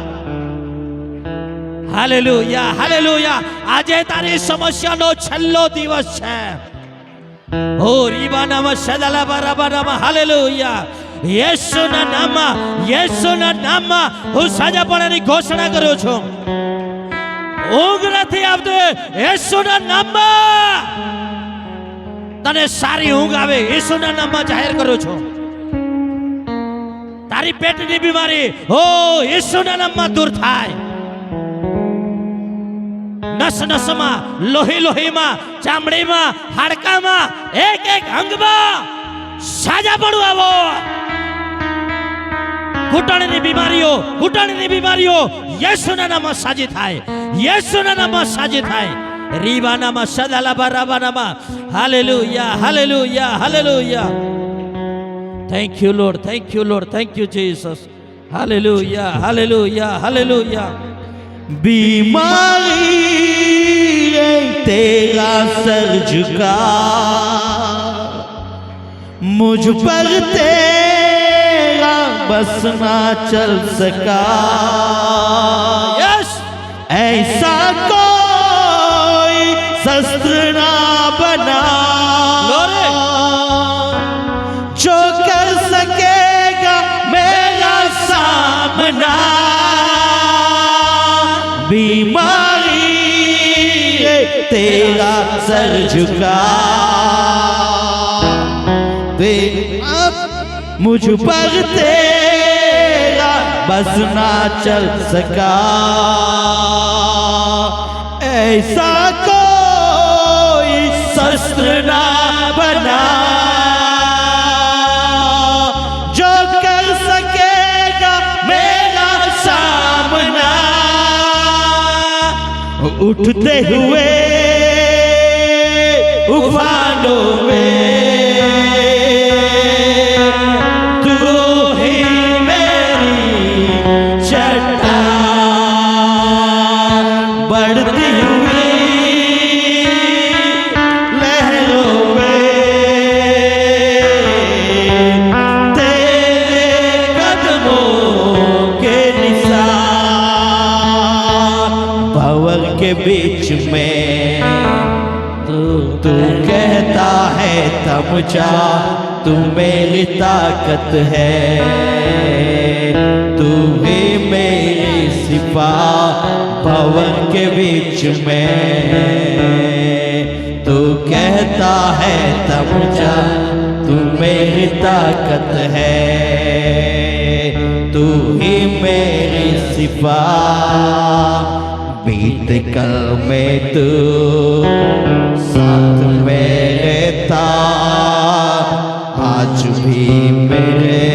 Hallelujah, hallelujah. આજે તારી સમસ્યાનો છેલ્લો દિવસ છે. ઓ રીબા નામા સદા લાબા રાબા નામા. હાલેલુયા. યેસુના નામમાં, યેસુના નામમાં હું સાજાપણાની ઘોષણા કરું છું. ઊંઘ નથી આવતી, યેસુના નામમાં તને સારી ઊંઘ આવે, યેસુના નામમાં જાહેર કરું છું. તારી પેટની બીમારી ઓ યેસુના નામમાં દૂર થાય. નસ નસમાં, લોહી લોહીમાં, ચામડીમાં, હાડકામાં, એક એક અંગમાં સાજાપણું આવો. ઘૂંટણની બીમારીઓ યેસુના નામમાં સાજી થાય, યેસુના નામમાં સાજી થાય. રીબા નામમાં સદાલાબા રાબા નામમાં. Hallelujah, hallelujah, hallelujah. Thank you Lord, thank you Lord, thank you Jesus. Hallelujah, hallelujah, hallelujah. बीमारी तेरा सर झुका, मुझ पर तेरा बस ना चल सका. યસ, ऐसा कोई शस्त्र ना बना जो कर सकेगा मेरा सामना. बीमारी तेरा सर झुका, अब मुझ पर तेरा बस ना चल सका. ऐसा कोई शस्त्र ना बना जो कर सकेगा मेरा सामना. उठते हुए उफानों में तू ही मेरी चट्टान, बढ़ती हुई लहरों में तेरे कदमों के निशान. भंवर के बीच में तू कहता है थम जा, तू मेरी ताकत है, तू ही मेरी सिपा. भंवर के बीच में तू कहता है थम जा, तू मेरी ताकत है, तू ही मेरी सिपा. बीत कल में तू साथ मेरे था, आज भी मेरे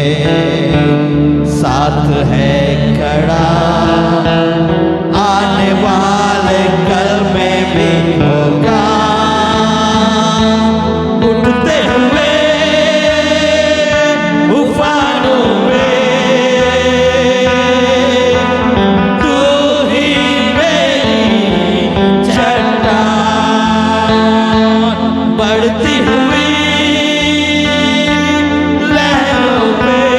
साथ है खड़ा. आने वाले कल में भी होगा. उठते हुए उफानों में तू ही मेरी चट्टान, बढ़ती हुई लहरों में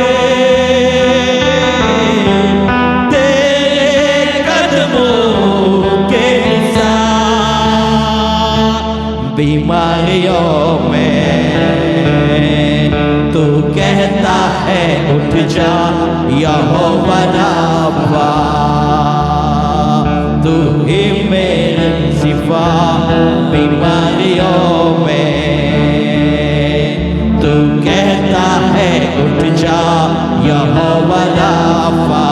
तेरे कदमों के निशान. बीमारियों में तू कहता है उठ जा, यहोवा राफा. तू ही मेरे शिफा बीमारियों में। तू कहता है उठ जा यहोवा राफा,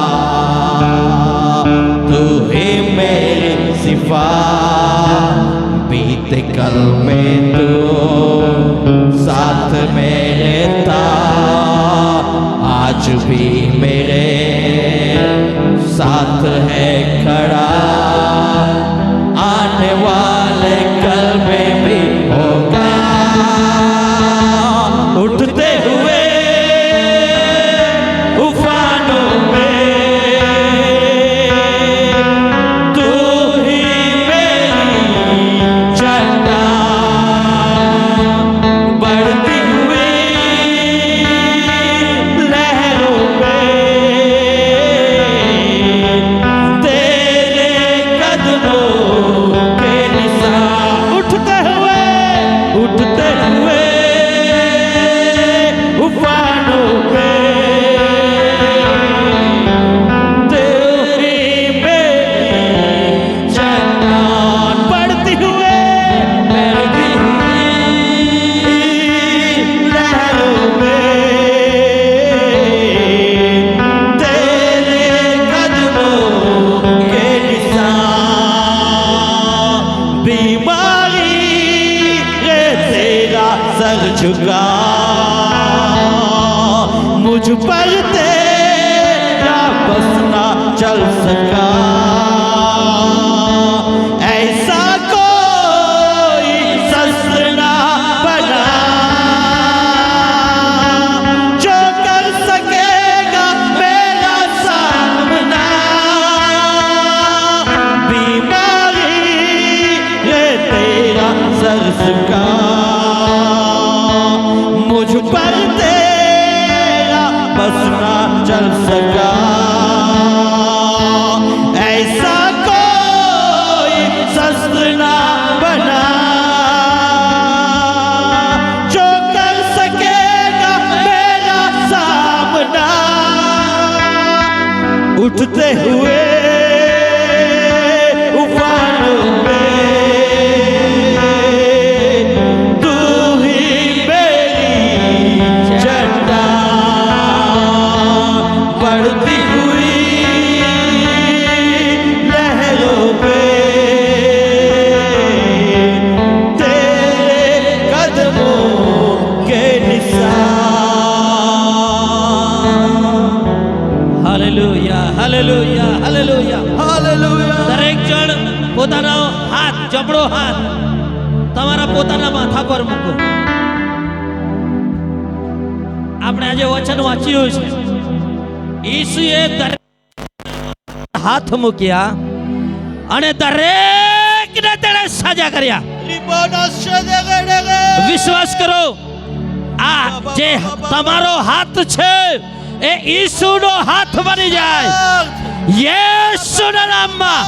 तू ही मेरे शिफा। बीते कल में तू साथ मेरे था, आज भी मेरे साथ है खड़ा। आने वाले कल में भी होगा उठते हुए उफानों में। तू ही मेरी चट्टान बढ़ती हुई लहरों में। तेरे कदमों के निशान उठते हुए उफानों में। तेरी मेरी चट्टान बढ़ती हुए लहरों में। तेरे कदमों के निशान। बीमारी रे तेरा सर झुका, मुझ पर तेरा बस ना चल सका। ऐसा कोई शस्त्र ना बना जो कर सकेगा मेरा सामना। बीमारी रे तेरा सर झुका, मुझ पर तेरा बस ना चल सका। ऐसा कोई शस्त्र ना बना जो कर सकेगा मेरा सामना। उठते हुए उफानों में तू ही मेरी चट्टान बढ़ती हुई लहरों में। तेरे कदमों के निशान। Hallelujah hallelujah hallelujah hallelujah. દરેક જણ પોતાનો હાથ જમણો હાથ તમારા પોતાના માથા પર મૂકો. આપણે આજે વચન વાંચ્યું છે, ઈસુએ દરેક હાથ મૂક્યા અને દરેકને તેણે સાજા કર્યા. વિશ્વાસ કરો, આ જે તમારો હાથ છે એ ઈસુનો હાથ બની જાય. યેસુના નામમાં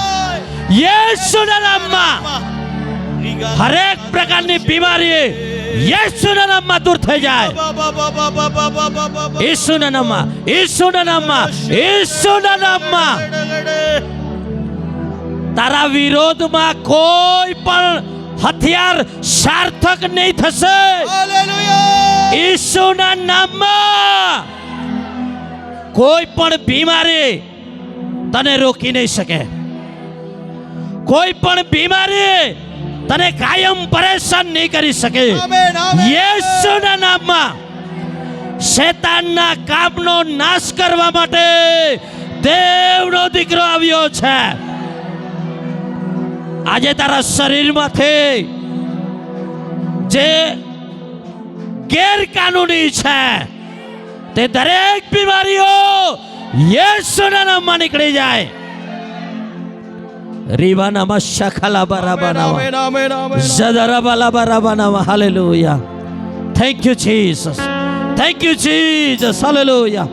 હરેક પ્રકારની બીમારી યેસુના નામમાં દૂર થઈ જાય. ઈસુના નામમાં તારા વિરોધમાં કોઈ પણ હથિયાર સાર્થક નહીં થશે. ઈસુના નામમાં કોઈ પણ બીમારી તને રોકી નહીં શકે. કોઈ પણ બીમારી તને કાયમ પરેશાન નહીં કરી શકે. યેસુના નામમાં શેતાનના કામનો નાશ કરવા માટે દેવનો દીકરો આવ્યો છે. આજે તારા શરીરમાંથી જે ગેરકાનૂની છે તે દરેક બીમારીઓ યેસુના નામમાં નીકળી જાય. રીવાનામાં શાખાલાબારાબાનામાં ઝદરાબાલાબારાબાનામાં. Hallelujah. Thank you Jesus. Thank you Jesus. Hallelujah.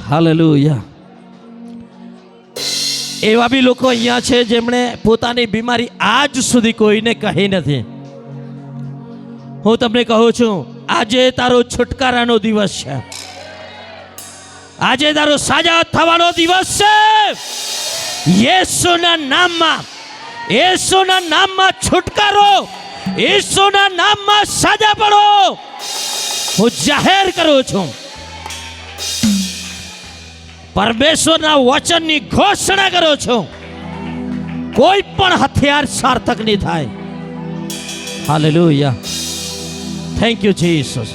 Hallelujah. એવા બી લોકો અહીંયા છે જેમણે પોતાની બીમારી આજ સુધી કોઈને કહી નથી. હું તમને કહું છું, આજે તારો છુટકારાનો દિવસ છે. આજે તારો સાજા થવાનો દિવસ છે. યેસુના નામમાં, યેસુના નામમાં છુટકારો, યેસુના નામમાં સાજા પડો હું જાહેર કરું છું. પરમેશ્વરના વચનની ઘોષણા કરું છું. કોઈ પણ હથિયાર સાર્થક નહીં થાય. Hallelujah. Thank you Jesus,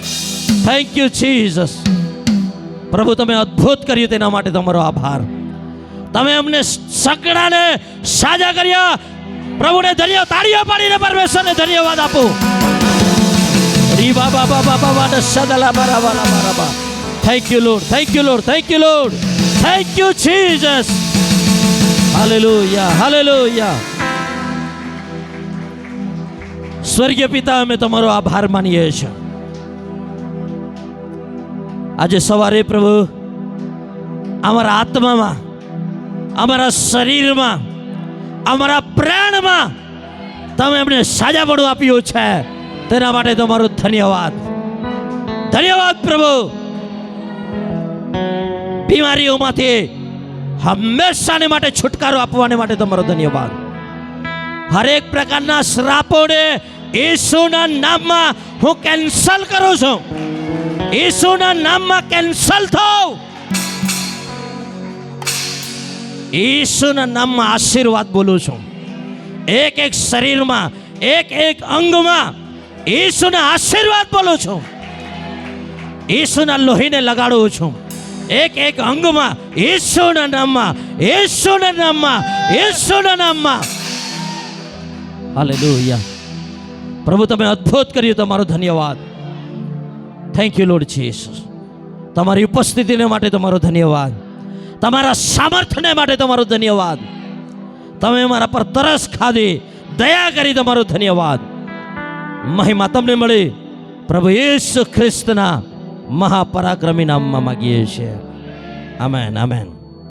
thank you Jesus. પ્રભુ તમે અદ્ભુત કર્યું તેના માટે તમારો આભાર. તમે અમને સગડાને સાજા કર્યા. પ્રભુને ધન્યવાદ. તાળીઓ પાડીને પરમેશ્વરને ધન્યવાદ આપો. રી બાબા બાબા બાબા સદલા બરાબરા બરાબા. Thank you Lord, thank you Lord, thank you Lord, thank you Jesus. Hallelujah, hallelujah. સ્વર્ગીય પિતા, અમે તમારો આભાર માનીએ છીએ. આજે સવારે પ્રભુ અમારા આત્મામાં, અમારા શરીરમાં, અમારા પ્રાણમાં તમે અમને સાજાપણું આપ્યું છે. તેના માટે તમારો ધન્યવાદ, ધન્યવાદ પ્રભુ. બીમારીઓમાંથી હંમેશાને માટે છુટકારો આપવાને માટે તમારો ધન્યવાદ. હરેક પ્રકારના શ્રાપોને યેસુના નામમાં હું કેન્સલ કરું છું. યેસુના નામમાં કેન્સલ થાઓ. યેસુના નામમાં આશીર્વાદ બોલું છું. એક એક શરીરમાં, એક એક અંગમાં યેસુના આશીર્વાદ બોલું છું. યેસુના લોહીને લગાડું છું. એક એક અંગમાં યેસુના નામમાં, યેસુના નામમાં, યેસુના નામમાં. હાલેલુયા. પ્રભુ તમે અદ્ભુત કર્યું. તમારો ધન્યવાદ. Thank you lord Jesus. તમારી ઉપસ્થિતિને માટે તમારો ધન્યવાદ. તમારા સામર્થ્યને માટે તમારો ધન્યવાદ. તમે મારા પર તરસ ખાધી, દયા કરી, તમારો ધન્યવાદ. મહિમા તમને મળી પ્રભુ યેસુ ખ્રિસ્તના મહાપરાક્રમી નામમાં માગીએ છીએ. Amen, amen.